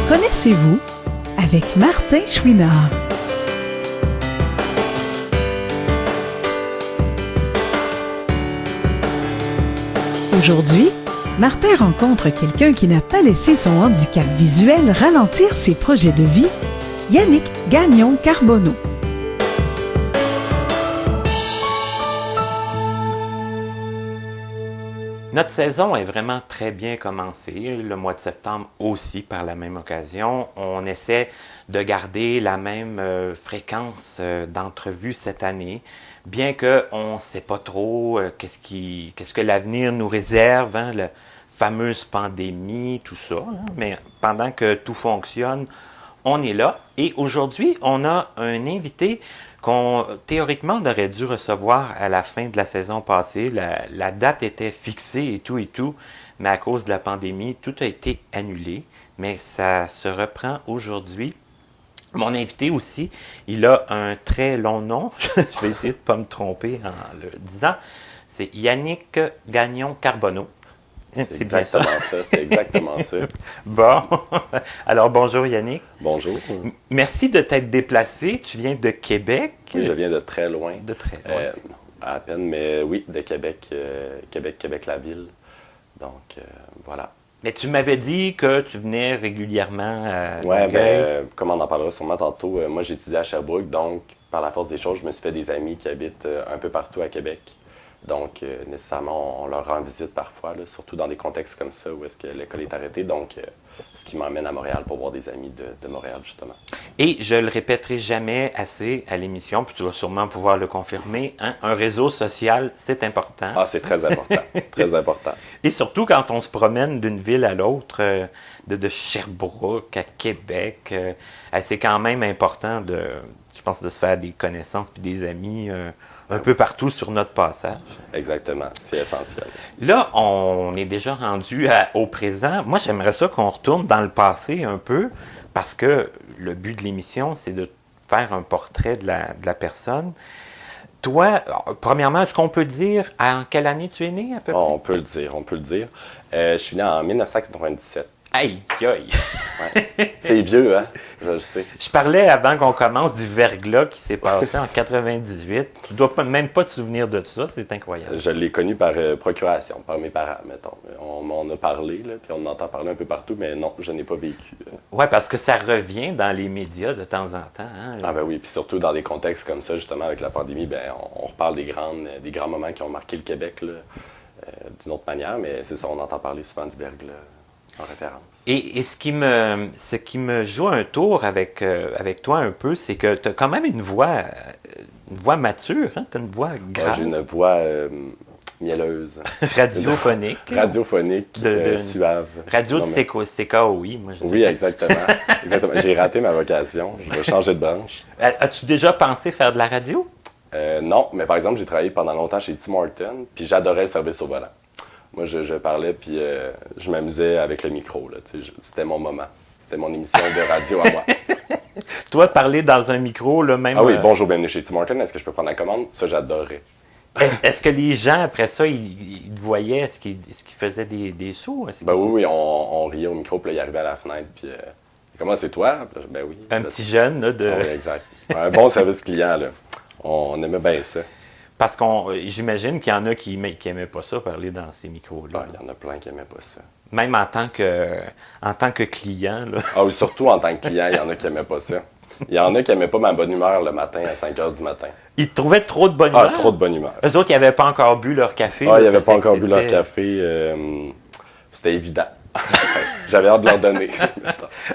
Connaissez-vous avec Martin Chouinard. Aujourd'hui, Martin rencontre quelqu'un qui n'a pas laissé son handicap visuel ralentir ses projets de vie, Yannick Gagnon-Carbonneau. Notre saison est vraiment très bien commencée. Le mois de septembre aussi, par la même occasion. On essaie de garder la même fréquence d'entrevues cette année, bien qu'on ne sait pas trop qu'est-ce que l'avenir nous réserve, hein, la fameuse pandémie, tout ça. Hein. Mais pendant que tout fonctionne, on est là. Et aujourd'hui, on a un invité qu'on, théoriquement, on aurait dû recevoir à la fin de la saison passée. La date était fixée et tout, mais à cause de la pandémie, tout a été annulé. Mais ça se reprend aujourd'hui. Mon invité aussi, il a un très long nom. Je vais essayer de ne pas me tromper en le disant. C'est Yannick Gagnon-Carbonneau. C'est exactement ça, c'est exactement ça. Bon, alors bonjour Yannick. Bonjour. Merci de t'être déplacé. Tu viens de Québec. Oui, je viens de très loin. De très loin. À peine, mais oui, de Québec, Québec la ville. Donc, voilà. Mais tu m'avais dit que tu venais régulièrement à ouais, Longueuil. comme on en parlera sûrement tantôt, moi j'étudie à Sherbrooke, donc par la force des choses, je me suis fait des amis qui habitent un peu partout à Québec. Donc, nécessairement, on leur rend visite parfois, là, surtout dans des contextes comme ça où est-ce que l'école est arrêtée. Donc, ce qui m'emmène à Montréal pour voir des amis de Montréal, justement. Et je le répéterai jamais assez à l'émission, puis tu vas sûrement pouvoir le confirmer, hein, un réseau social, c'est important. Ah, c'est très important, très important. Et surtout quand on se promène d'une ville à l'autre, de Sherbrooke à Québec, c'est quand même important je pense, de se faire des connaissances puis des amis un peu partout sur notre passage. Exactement, c'est essentiel. Là, on est déjà rendu au présent. Moi, j'aimerais ça qu'on retourne dans le passé un peu, parce que le but de l'émission, c'est de faire un portrait de la personne. Toi, premièrement, est-ce qu'on peut dire en quelle année tu es né, à peu près? On peut le dire, on peut le dire. Je suis né en 1997. Aïe, aïe! Ouais. C'est vieux, hein? Je sais. Je parlais avant qu'on commence du verglas qui s'est passé en 98. Tu dois même pas te souvenir de ça, c'est incroyable. Je l'ai connu par procuration, par mes parents, mettons. On m'en a parlé, là, puis on entend parler un peu partout, mais non, je n'ai pas vécu. Oui, parce que ça revient dans les médias de temps en temps. Hein? Ah ben oui, puis surtout dans des contextes comme ça, justement, avec la pandémie, ben on reparle des grands moments qui ont marqué le Québec, là, d'une autre manière, mais c'est ça, on entend parler souvent du verglas. En référence. Et ce qui me joue un tour avec toi un peu, c'est que tu as quand même une voix mature, hein? Tu as une voix grave. J'ai une voix mielleuse. Radiophonique. Radiophonique, suave. Radio de CKOI, moi je dis. Oui, exactement. J'ai raté ma vocation. Je vais changer de branche. As-tu déjà pensé faire de la radio? Non, mais par exemple, j'ai travaillé pendant longtemps chez Tim Hortons, puis j'adorais le service au volant. Moi, je parlais, puis je m'amusais avec le micro. Là, c'était mon moment. C'était mon émission de radio à moi. Toi, parler dans un micro, là, même... Ah oui, bonjour, bienvenue chez Tim Hortons. Est-ce que je peux prendre la commande? Ça, j'adorais. Est-ce que les gens, après ça, ils te voyaient? Est-ce qu'ils faisaient des sous? Ben oui, on riait au micro, puis là, il arrivait à la fenêtre, puis... comment c'est toi? Ben oui. Un petit jeune, là, de... Ah, oui, exact. Un bon service client, là. On aimait bien ça. Parce j'imagine qu'il y en a qui n'aimaient pas ça, parler dans ces micros-là. Ah, il y en a plein qui n'aimaient pas ça. Même en tant que client. Là. Ah oui, surtout en tant que client, il y en a qui n'aimaient pas ça. Il y en a qui n'aimaient pas ma bonne humeur le matin à 5 h du matin. Ils te trouvaient trop de bonne humeur? Ah, trop de bonne humeur. Eux autres, ils n'avaient pas encore bu leur café. Ah, ils n'avaient pas encore bu leur café. C'était évident. J'avais hâte de leur donner.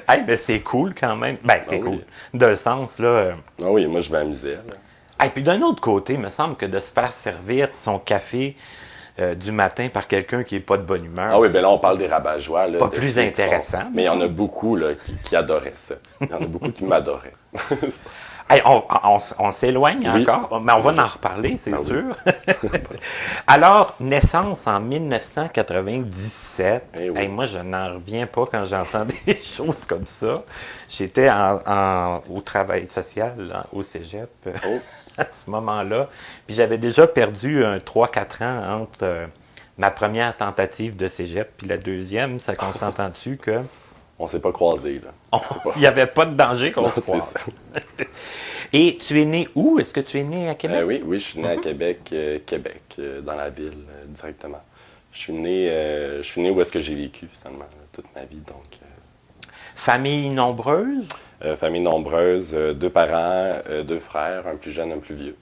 Hey, ben c'est cool quand même. Ben, c'est cool. D'un sens, là. Ah oui, moi, je m'amusais. Et puis d'un autre côté, il me semble que de se faire servir son café du matin par quelqu'un qui n'est pas de bonne humeur. Ah oui, bien là, on parle des rabat-joie. Pas plus intéressant. Mais il y en a beaucoup là, qui adoraient ça. Il y en a beaucoup qui m'adoraient. Hey, on s'éloigne encore, mais on va en reparler, c'est sûr. Oui. Alors, naissance en 1997. Eh oui. Hey, moi, je n'en reviens pas quand j'entends des choses comme ça. J'étais au travail social, là, au cégep, à ce moment-là. Puis j'avais déjà perdu 3-4 ans entre ma première tentative de cégep puis la deuxième. Ça qu'on s'entend dessus que On s'est pas croisés, là. Il n'y avait pas de danger qu'on Non, se c'est croise. ça. Et tu es né où? Est-ce que tu es né à Québec? Oui, je suis né à Québec, dans la ville, directement. Je suis né où est-ce que j'ai vécu, finalement, toute ma vie, donc... Famille nombreuse? Famille nombreuse, 2 parents, 2 frères, un plus jeune, un plus vieux.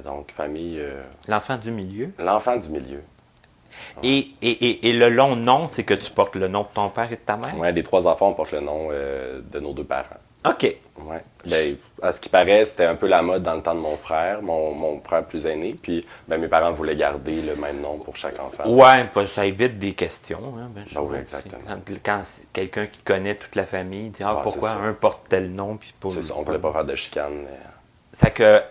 Donc, famille... L'enfant du milieu? L'enfant du milieu. Et le long nom, c'est que tu portes le nom de ton père et de ta mère? Oui, les 3 enfants, on porte le nom de nos 2 parents. OK. Ouais. Ben, à ce qui paraît, c'était un peu la mode dans le temps de mon frère, mon frère plus aîné. Puis mes parents voulaient garder le même nom pour chaque enfant. Ouais, ça évite des questions. Hein, Ben oui, exactement. Quand quelqu'un qui connaît toute la famille dit Ouais, pourquoi c'est ça. un porte tel nom puis pas C'est ça, on voulait pas faire de chicane. Mais... C'est que,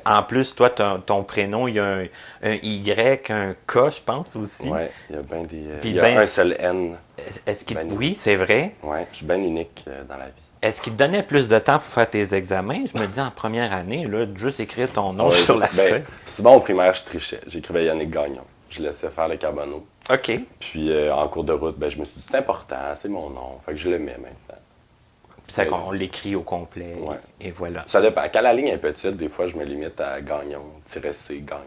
en plus, toi, ton prénom, il y a un Y, un K, je pense aussi. Oui, il y a bien des. Puis il y a un seul N. Est-ce qu'il, Ben oui, c'est vrai. Oui, je suis bien unique dans la vie. Est-ce qu'il te donnait plus de temps pour faire tes examens? Je me dis, en première année, là, juste écrire ton nom Ouais, sur la feuille. Souvent au primaire, je trichais. J'écrivais Yannick Gagnon. Je laissais faire le carbonneau. OK. Puis en cours de route, je me suis dit, c'est important, c'est mon nom. Fait que je le mets maintenant. C'est qu'on l'écrit au complet. Ouais. Et voilà. Ça dépend. Quand la ligne est petite, des fois, je me limite à Gagnon, -C, Gagnon.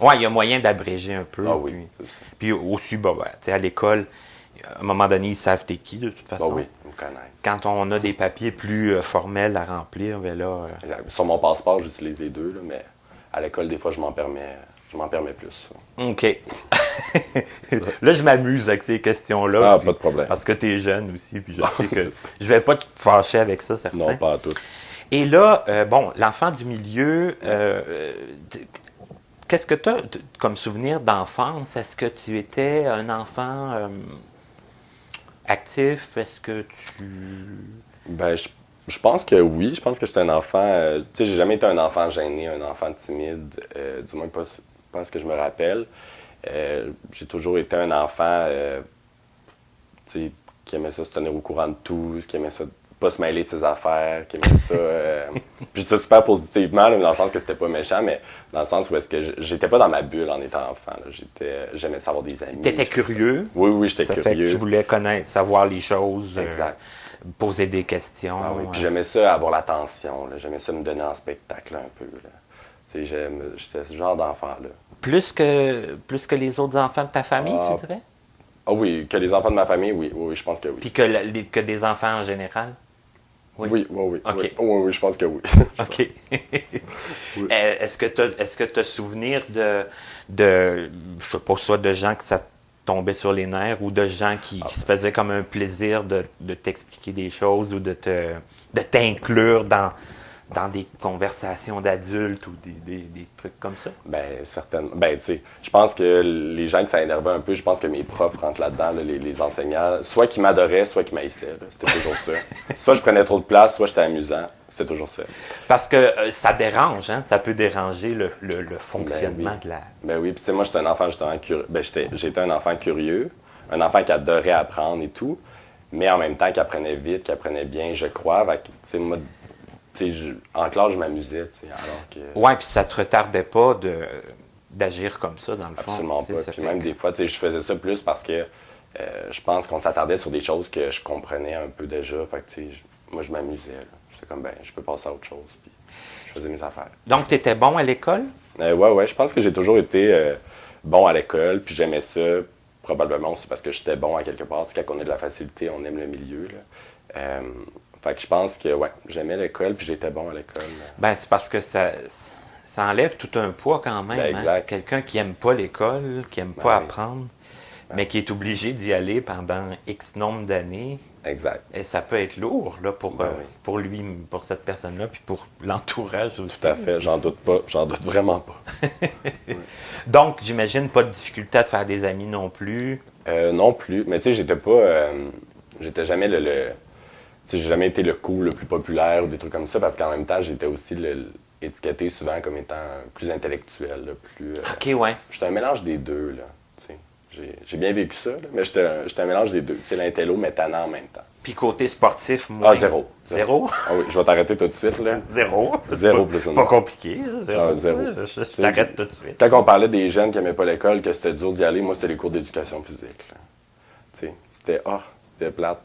Ouais, il y a moyen d'abréger un peu. Ah oui, Puis, c'est ça. puis aussi, tu sais, à l'école, à un moment donné, ils savent t'es qui, de toute façon. Ah oui, ils me connaissent. Quand on a des papiers plus formels à remplir, ben là... Exact. Sur mon passeport, j'utilise les deux, là, mais à l'école, des fois, je m'en permets plus. OK. Là, je m'amuse avec ces questions-là. Ah, puis- pas de problème. Parce que tu es jeune aussi, puis je sais que je vais pas te fâcher avec ça, certain. Non, pas à tout. Et là, l'enfant du milieu, qu'est-ce que tu as comme souvenir d'enfance? Est-ce que tu étais un enfant actif? Est-ce que tu... Ben, je pense que oui. Je pense que j'étais un enfant. Tu sais, j'ai jamais été un enfant gêné, un enfant timide, du moins pas ce que je me rappelle. J'ai toujours été un enfant tu sais, qui aimait ça se tenir au courant de tout, qui aimait ça pas se mêler de ses affaires, qui aimait ça. Puis je dis ça super positivement, là, dans le sens que c'était pas méchant, mais dans le sens où est-ce que j'étais pas dans ma bulle en étant enfant. J'aimais savoir des amis. Tu étais curieux? Oui, j'étais Ça fait curieux. que tu voulais connaître, savoir les choses, Exact. poser des questions. Ah oui, puis j'aimais ça avoir l'attention, là. J'aimais ça me donner en spectacle là, un peu. Là. Tu sais, j'étais ce genre d'enfant-là. Plus que les autres enfants de ta famille, Ah. tu dirais? Ah oui, que les enfants de ma famille, oui, je pense que oui. Puis que des enfants en général? Oui. OK. Oui, je pense que oui. OK. Est-ce que tu as souvenir de, je sais pas, soit de gens que ça tombait sur les nerfs ou de gens qui se faisaient comme un plaisir de t'expliquer des choses ou de t'inclure dans des conversations d'adultes ou des trucs comme ça? Ben, certainement. Ben, tu sais, je pense que les gens que ça énervait un peu, je pense que mes profs rentrent là-dedans, là, les enseignants, soit qui m'adoraient, soit qui m'haïssaient. Là. C'était toujours ça. Soit je prenais trop de place, soit j'étais amusant. C'était toujours ça. Parce que ça dérange, hein? Ça peut déranger le fonctionnement Ben oui. de la... Ben oui, puis tu sais, moi, j'étais un enfant justement curieux. Ben, j'étais un enfant curieux, un enfant qui adorait apprendre et tout, mais en même temps qui apprenait vite, qui apprenait bien, je crois. Fait que, tu sais, moi, tu sais, en classe, je m'amusais, tu sais, alors que... Ouais, puis ça te retardait pas d'agir comme ça, dans le fond. Absolument tu sais, pas. ça Puis fait même que- des fois, tu sais, je faisais ça plus parce que je pense qu'on s'attardait sur des choses que je comprenais un peu déjà. Fait que, tu sais, moi, je m'amusais. là. J'étais comme, ben, je peux passer à autre chose. Puis je faisais mes affaires. Donc, tu étais bon à l'école? Ouais, je pense que j'ai toujours été bon à l'école, puis j'aimais ça. Probablement aussi parce que j'étais bon à quelque part. Tu sais, quand on a de la facilité, on aime le milieu. Là. Fait que je pense que, ouais, j'aimais l'école, puis j'étais bon à l'école. Ben, c'est parce que ça enlève tout un poids quand même. Ben, exact. Hein? Quelqu'un qui aime pas l'école, qui aime Ben pas oui. apprendre, mais qui est obligé d'y aller pendant X nombre d'années, Exact. et ça peut être lourd là, Ben oui. pour lui, pour cette personne-là, puis pour l'entourage aussi. Tout à fait. J'en doute pas. J'en doute vraiment pas. Donc, j'imagine pas de difficulté à te faire des amis non plus. Non plus. Mais tu sais, j'étais pas. J'étais jamais tu sais, j'ai jamais été le cool le plus populaire ou des trucs comme ça parce qu'en même temps, j'étais aussi étiqueté souvent comme étant plus intellectuel, là, plus. OK, ouais. J'étais un mélange des deux, là. Tu sais. J'ai bien vécu ça, là, mais j'étais un mélange des deux. Tu sais, l'intello, mais tannant en même temps. Puis côté sportif, moi. Ah, zéro. Zéro? Ah oui, je vais t'arrêter tout de suite, là. Zéro. Zéro Pas- plus une Pas note. compliqué. Zéro. Ah, zéro. Je t'arrête tout de suite. Quand on parlait des jeunes qui n'aimaient pas l'école, que c'était dur d'y aller, moi, c'était les cours d'éducation physique, là. Tu sais, c'était, C'était plate.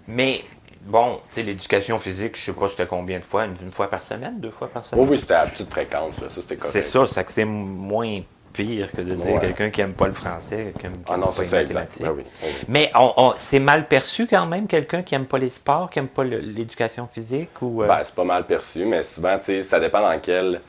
Mais, bon, tu sais, l'éducation physique, je sais pas c'était combien de fois, une fois par semaine, 2 fois par semaine? Oui, oui, c'était à petite fréquence, là. Ça, c'était correct. C'est ça, c'est que c'est moins pire que de dire Ouais. quelqu'un qui aime pas le français, qui aime Ah non, pas c'est les ça, exact. mathématiques. Ben oui, ben oui. Mais c'est mal perçu quand même, quelqu'un qui aime pas les sports, qui aime pas l'éducation physique ou Ben, c'est pas mal perçu, mais souvent, tu sais, ça dépend dans quelle.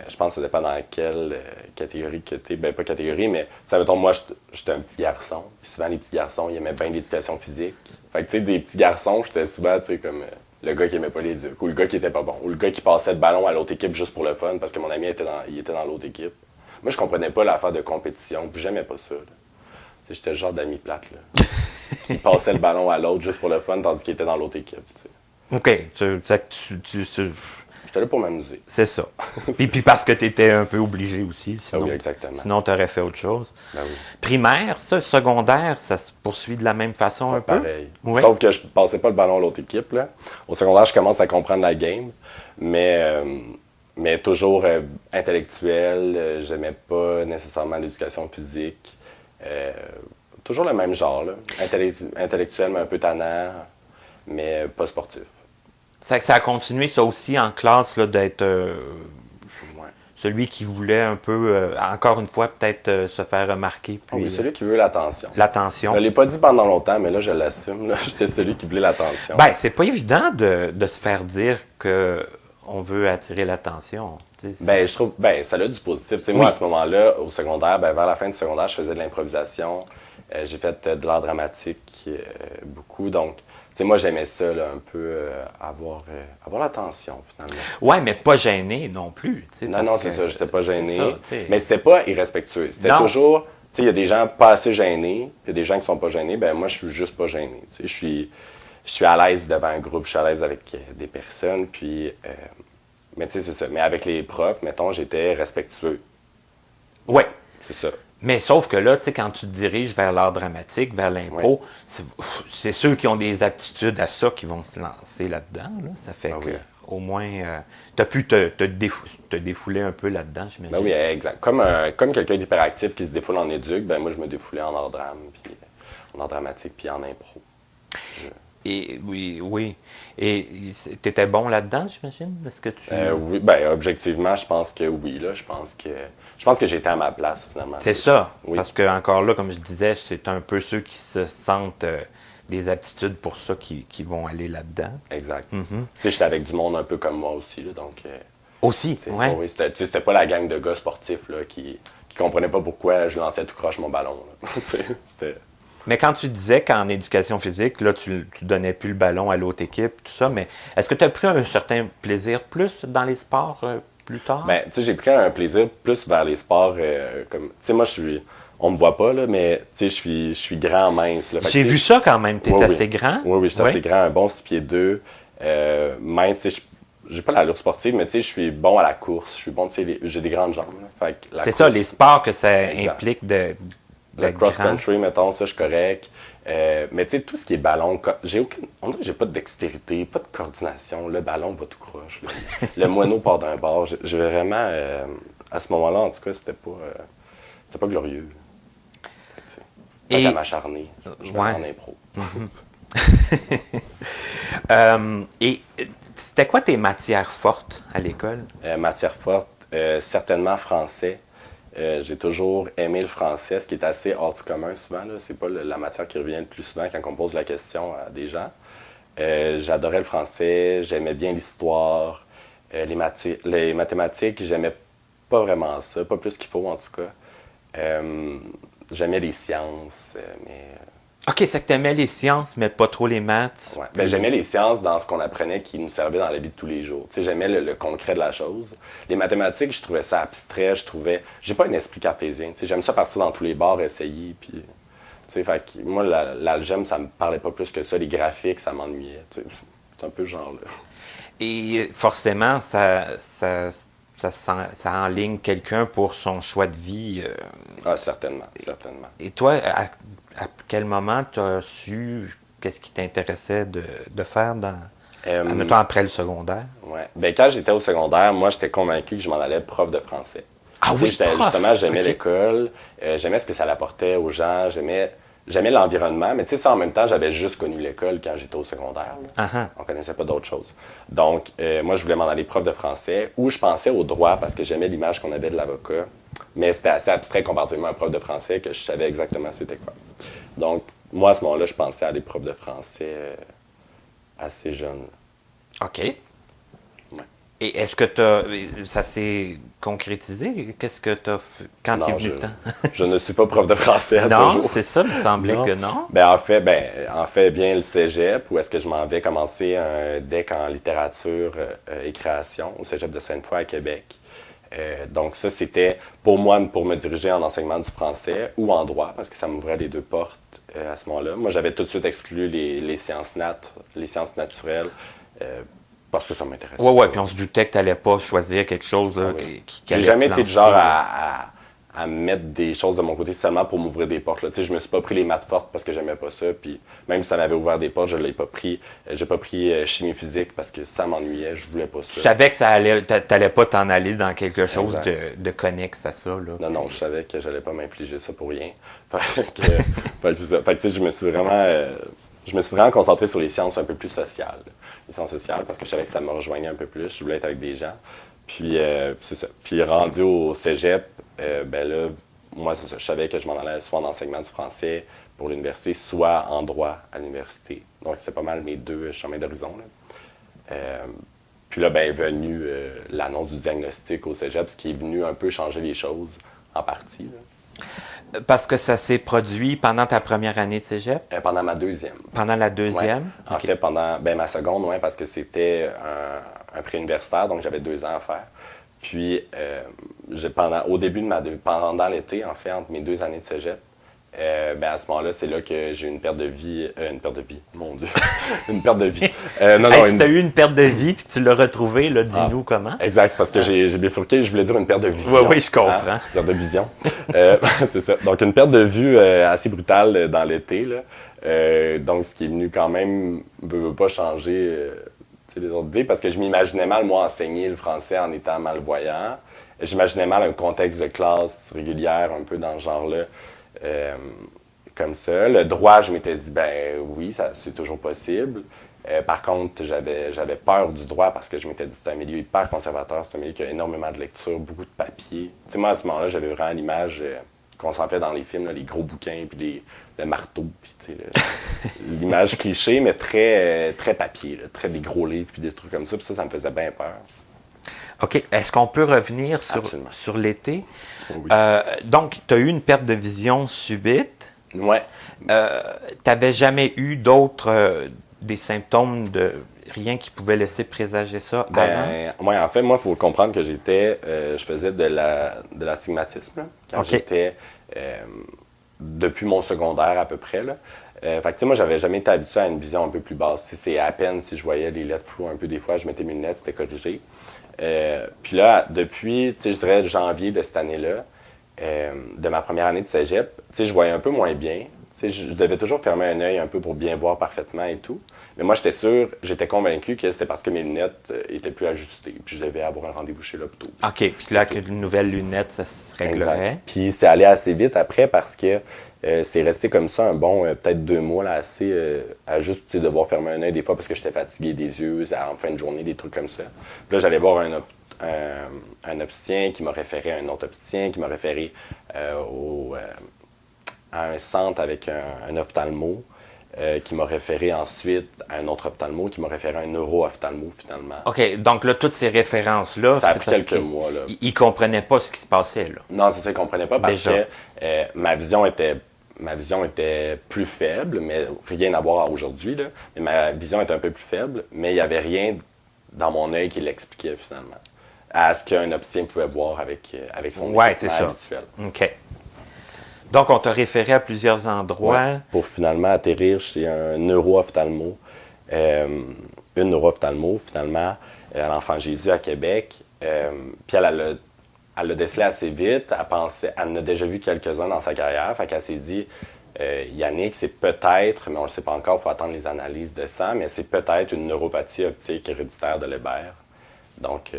Je pense que ça dépend dans quelle catégorie que tu es. Ben, pas catégorie, mais, ça mettons, moi, j'étais un petit garçon. Puis souvent, les petits garçons, ils aimaient bien l'éducation physique. Fait que, tu sais, des petits garçons, j'étais souvent, tu sais, comme le gars qui aimait pas l'éduc, ou le gars qui était pas bon, ou le gars qui passait le ballon à l'autre équipe juste pour le fun, parce que mon ami il était dans l'autre équipe. Moi, je comprenais pas l'affaire de compétition, puis j'aimais pas ça, là. Tu sais, j'étais le genre d'ami plate, là. Qui passait le ballon à l'autre juste pour le fun, tandis qu'il était dans l'autre équipe, tu sais. OK, J'étais là pour m'amuser. c'est ça. Puis parce que tu étais un peu obligé aussi, Ah sinon, oui, exactement. sinon tu aurais fait autre chose. Ben oui. Primaire, ça, secondaire, ça se poursuit de la même façon un peu? Pareil. Ouais. Sauf que je passais pas le ballon à l'autre équipe, là. Au secondaire, je commence à comprendre la game, mais toujours intellectuel. J'aimais pas nécessairement l'éducation physique. Toujours le même genre, là. Intellectuel, mais un peu tannant, mais pas sportif. Ça a continué, ça aussi, en classe, là, d'être Ouais. celui qui voulait un peu, encore une fois, peut-être se faire remarquer. Ah Puis oui, celui qui veut l'attention. l'attention. Je l'ai pas dit pendant longtemps, mais là, je l'assume. Là. J'étais celui qui voulait l'attention. Ben, c'est pas évident de se faire dire que on veut attirer l'attention. Tu sais, Ben, je trouve, ben, ça a du positif. Tu sais, moi, à ce moment-là, au secondaire, ben, vers la fin du secondaire, je faisais de l'improvisation. J'ai fait de l'art dramatique beaucoup. Donc, tu sais, moi, j'aimais ça, là, un peu avoir l'attention, finalement. ouais, mais pas gêné non plus. Tu sais, Non, non, c'est ça, j'étais pas gêné. c'est ça, tu sais. Mais c'était pas irrespectueux. C'était Non. toujours, tu sais, il y a des gens pas assez gênés, puis il y a des gens qui sont pas gênés. Ben, moi, je suis juste pas gêné. Tu sais, je suis à l'aise devant un groupe, je suis à l'aise avec des personnes, puis. Mais tu sais, c'est ça. Mais avec les profs, mettons, j'étais respectueux. Ouais. C'est ça. Mais sauf que là, tu sais, quand tu te diriges vers l'art dramatique, vers l'impro, c'est ceux qui ont des aptitudes à ça qui vont se lancer là-dedans. Là. Ça fait Ah que, oui. au moins, tu as pu te défouler un peu là-dedans, j'imagine. Ben oui, exact. Comme quelqu'un d'hyperactif qui se défoule en éduc, ben moi, je me défoulais en art drame, puis en art dramatique, puis en impro. Et oui. Et tu étais bon là-dedans, j'imagine? Est-ce que tu... Oui, ben objectivement, je pense que oui, là. Je pense que j'étais à ma place, finalement. C'est ça. Oui. Parce que, encore là, comme je disais, c'est un peu ceux qui se sentent des aptitudes pour ça qui vont aller là-dedans. Exact. Mhm. Tu sais, j'étais avec du monde un peu comme moi aussi, là, donc... Aussi, tu sais, ouais. oui, c'était pas la gang de gars sportifs, là, qui comprenaient pas pourquoi je lançais tout croche mon ballon, là. Tu sais, c'était... Mais quand tu disais qu'en éducation physique, là, tu donnais plus le ballon à l'autre équipe, tout ça, mais est-ce que tu as pris un certain plaisir plus dans les sports plus tard? Ben, tu sais, j'ai pris un plaisir plus vers les sports comme... Tu sais, moi, on me voit pas, là, mais, tu sais, je suis grand, mince, là. Fait que, J'ai tu sais, vu ça quand même, tu es Oui, oui. assez grand. Oui, oui, j'étais assez grand, un bon 6 pieds 2, mince, tu sais, j'ai pas l'allure sportive, mais tu sais, je suis bon à la course, je suis bon, tu sais, j'ai des grandes jambes, là. Fait que la C'est course, ça, les sports que ça Exact. implique le d'être grand. cross-country, mettons, ça, je suis correct. Mais tu sais, tout ce qui est ballon, on dirait que j'ai pas de dextérité, pas de coordination. Le ballon va tout croche. Là. Le moineau part d'un bord. J'ai vraiment, à ce moment-là, en tout cas, c'était pas glorieux. Fait que, tu sais, Et- à m'acharner, je vais Ouais. en impro. Et c'était quoi tes matières fortes à l'école? Matière forte, certainement français. J'ai toujours aimé le français, ce qui est assez hors du commun souvent. Là. C'est pas la matière qui revient le plus souvent quand on pose la question à des gens. J'adorais le français, j'aimais bien l'histoire, les mathématiques, j'aimais pas vraiment ça, pas plus qu'il faut en tout cas. J'aimais les sciences, mais... OK, c'est que tu aimais les sciences, mais pas trop les maths. Ouais. Ben, j'aimais les sciences dans ce qu'on apprenait qui nous servait dans la vie de tous les jours. Tu sais, j'aimais le concret de la chose. Les mathématiques, je trouvais ça abstrait, j'ai pas un esprit cartésien. Tu sais, j'aime ça partir dans tous les bars, essayer, puis... Tu sais, fait que moi, l'algèbre, ça me parlait pas plus que ça. Les graphiques, ça m'ennuyait. Tu sais, c'est un peu ce genre-là. Et forcément, ça enligne quelqu'un pour son choix de vie. Ah, certainement, certainement. Et toi, à quel moment tu as su qu'est-ce qui t'intéressait de faire admettons, après le secondaire? Ouais. Ben, quand j'étais au secondaire, moi, j'étais convaincu que je m'en allais prof de français. Ah Tu sais, oui, prof! justement, j'aimais Ok. l'école, j'aimais ce que ça apportait aux gens, j'aimais l'environnement, mais tu sais, ça, en même temps, j'avais juste connu l'école quand j'étais au secondaire. Uh-huh. On connaissait pas d'autres choses. Donc, moi, je voulais m'en aller prof de français, ou je pensais au droit parce que j'aimais l'image qu'on avait de l'avocat. Mais c'était assez abstrait comparativement à un prof de français que je savais exactement c'était quoi. Donc, moi, à ce moment-là, je pensais aller prof de français assez jeune. OK. Ouais. Et est-ce que ça s'est concrétisé? Qu'est-ce que tu as fait quand tu es venu le temps? Je ne suis pas prof de français à ce Non, jour. c'est ça, il me semblait que non. En fait, vient le cégep, où est-ce que je m'en vais commencer un DEC en littérature et création au cégep de Sainte-Foy à Québec. Donc ça, c'était pour moi, pour me diriger en enseignement du français ou en droit, parce que ça m'ouvrait les deux portes à ce moment-là. Moi, j'avais tout de suite exclu les sciences les sciences naturelles, parce que ça m'intéressait. Ouais, puis on se doutait que tu n'allais pas choisir quelque chose là, Oui. qui allait J'ai jamais te été du lancer, genre là. à mettre des choses de mon côté seulement pour m'ouvrir des portes. Là. Tu sais, je me suis pas pris les maths fortes parce que j'aimais pas ça. Puis même si ça m'avait ouvert des portes, je l'ai pas pris. J'ai pas pris chimie physique parce que ça m'ennuyait, je voulais pas ça. Tu savais que t'allais pas t'en aller dans quelque chose Exact. de connexe à ça. Là. Non, je savais que j'allais pas m'infliger ça pour rien. Fait que, c'est ça. Fait que, tu sais, je me suis vraiment concentré sur les sciences un peu plus sociales. Les sciences sociales, parce que je savais que ça me rejoignait un peu plus. Je voulais être avec des gens. Puis, c'est ça. Puis, rendu au cégep, ben là, moi, c'est ça. Je savais que je m'en allais soit en enseignement du français pour l'université, soit en droit à l'université. Donc, c'est pas mal mes deux chemins d'horizon. Là. Puis là, ben, est venue l'annonce du diagnostic au cégep, ce qui est venu un peu changer les choses, en partie. Là. Parce que ça s'est produit pendant ta première année de cégep? Pendant ma deuxième. Pendant la deuxième? Ouais. En fait, pendant ma seconde, ouais, parce que c'était un préuniversitaire, donc j'avais 2 ans à faire. Puis, au début pendant l'été, en fait, entre mes 2 années de cégep, à ce moment-là, c'est là que j'ai eu une perte de vie. Mon Dieu. Une perte de vie. Si tu as eu une perte de vie puis tu l'as retrouvée, là, dis-nous comment. Exact, parce que j'ai bifurqué, je voulais dire une perte de vision. Oui, je comprends. Une perte de vision. C'est ça. Donc, une perte de vue assez brutale dans l'été. Là. Donc, ce qui est venu quand même, veut pas changer les autres idées, parce que je m'imaginais mal, moi, enseigner le français en étant malvoyant. J'imaginais mal un contexte de classe régulière, un peu dans ce genre-là. Comme ça. Le droit, je m'étais dit, ben oui, c'est toujours possible. Par contre, j'avais peur du droit parce que je m'étais dit, c'est un milieu hyper conservateur, c'est un milieu qui a énormément de lecture, beaucoup de papier. Tu sais, moi, à ce moment-là, j'avais vraiment l'image qu'on s'en fait dans les films, là, les gros bouquins, puis le marteau, puis tu sais, l'image cliché, mais très, très papier, là, très des gros livres, puis des trucs comme ça, puis ça me faisait bien peur. OK. Est-ce qu'on peut revenir sur l'été? Oui. Donc, tu as eu une perte de vision subite. Ouais. Tu n'avais jamais eu des symptômes de rien qui pouvait laisser présager ça avant? Ouais, en fait, moi, il faut comprendre que je faisais de l'astigmatisme, là, quand j'étais, depuis mon secondaire à peu près, là. Fait que, tu sais, moi, j'avais jamais été habitué à une vision un peu plus basse. C'est à peine si je voyais les lettres floues un peu des fois, je mettais mes lunettes, c'était corrigé. Puis là, depuis, tu sais, je dirais janvier de cette année-là, de ma première année de cégep, tu sais, je voyais un peu moins bien. Tu sais, je devais toujours fermer un œil un peu pour bien voir parfaitement et tout. Mais moi, j'étais convaincu que c'était parce que mes lunettes étaient plus ajustées. Puis je devais avoir un rendez-vous chez l'hôpital. OK. Puis là, avec une nouvelle lunette, ça se réglerait. Exact. Puis c'est allé assez vite après parce que c'est resté comme ça un bon, peut-être 2 mois, là, assez à juste devoir fermer un œil des fois parce que j'étais fatigué des yeux, en fin de journée, des trucs comme ça. Puis là, j'allais voir un opticien qui m'a référé à un autre opticien, qui m'a référé à un centre avec un ophtalmo, qui m'a référé ensuite à un autre ophtalmo, qui m'a référé à un neuro-ophtalmo, finalement. OK, donc là, toutes ces références-là... Ça a pris quelques mois, là. Ils ne comprenaient pas ce qui se passait, là. Non, c'est ça, ils ne comprenaient pas parce que ma vision était plus faible, mais rien à voir aujourd'hui, là. Mais ma vision était un peu plus faible, mais il n'y avait rien dans mon œil qui l'expliquait, finalement, à ce qu'un opticien pouvait voir avec son équipement habituel. OK. Donc, on t'a référé à plusieurs endroits. Ouais, pour finalement atterrir chez un neuro-ophtalmo. Une neuro-ophtalmo, finalement, à l'Enfant Jésus à Québec. Puis elle l'a décelé assez vite. Elle en a déjà vu quelques-uns dans sa carrière. Fait qu'elle s'est dit, Yannick, c'est peut-être, mais on ne le sait pas encore, il faut attendre les analyses de sang, mais c'est peut-être une neuropathie optique héréditaire de Leber. Donc,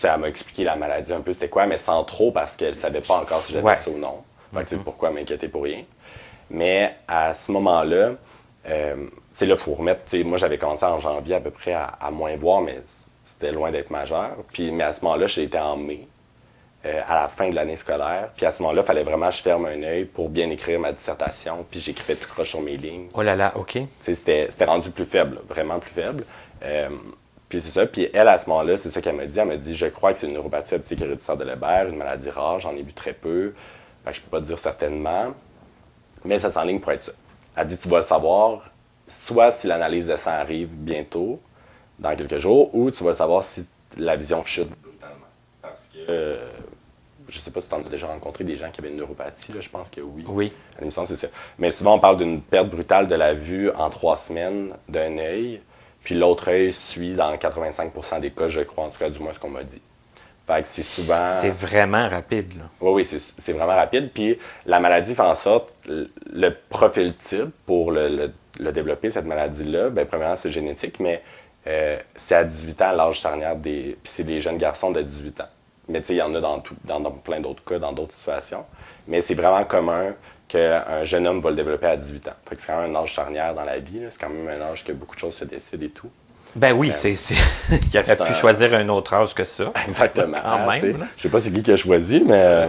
elle m'a expliqué la maladie un peu c'était quoi, mais sans trop parce qu'elle ne savait pas encore si j'avais ça ou non. Fait que, pourquoi m'inquiéter pour rien? Mais à ce moment-là, là, il faut remettre. Moi, j'avais commencé en janvier à peu près à moins voir, mais c'était loin d'être majeur. Mais à ce moment-là, j'ai été en mai, à la fin de l'année scolaire. Puis à ce moment-là, il fallait vraiment que je ferme un œil pour bien écrire ma dissertation. Puis j'écrivais tout croche sur mes lignes. Oh là là, OK. C'était rendu plus faible, vraiment plus faible. Puis c'est ça. Puis elle, à ce moment-là, c'est ça qu'elle m'a dit. Elle m'a dit, je crois que c'est une neuropathie optique héréditaire de Leber, une maladie rare. J'en ai vu très peu. Fait que je peux pas te dire certainement. Mais ça s'enligne pour être ça. Elle dit, tu vas le savoir, soit si l'analyse de sang arrive bientôt, dans quelques jours, ou tu vas le savoir si la vision chute brutalement. Parce que, je sais pas si tu en as déjà rencontré des gens qui avaient une neuropathie, là, je pense que oui. Oui. À l'émission, c'est ça. Mais souvent, on parle d'une perte brutale de la vue en 3 semaines d'un œil, puis l'autre œil suit dans 85% des cas, je crois, en tout cas, du moins ce qu'on m'a dit. Fait que c'est souvent... C'est vraiment rapide, là. Oui, c'est vraiment rapide. Puis la maladie fait en sorte, le profil type pour le développer, cette maladie-là, bien, premièrement, c'est génétique, mais c'est à 18 ans, l'âge charnière des... Puis c'est des jeunes garçons de 18 ans. Mais tu sais, il y en a dans plein d'autres cas, dans d'autres situations. Mais c'est vraiment commun qu'un jeune homme va le développer à 18 ans. Fait que c'est quand même un âge charnière dans la vie, là. C'est quand même un âge que beaucoup de choses se décident et tout. Ben oui, il aurait pu choisir un autre âge que ça. Exactement. Quand même. Je sais pas c'est qui a choisi, mais...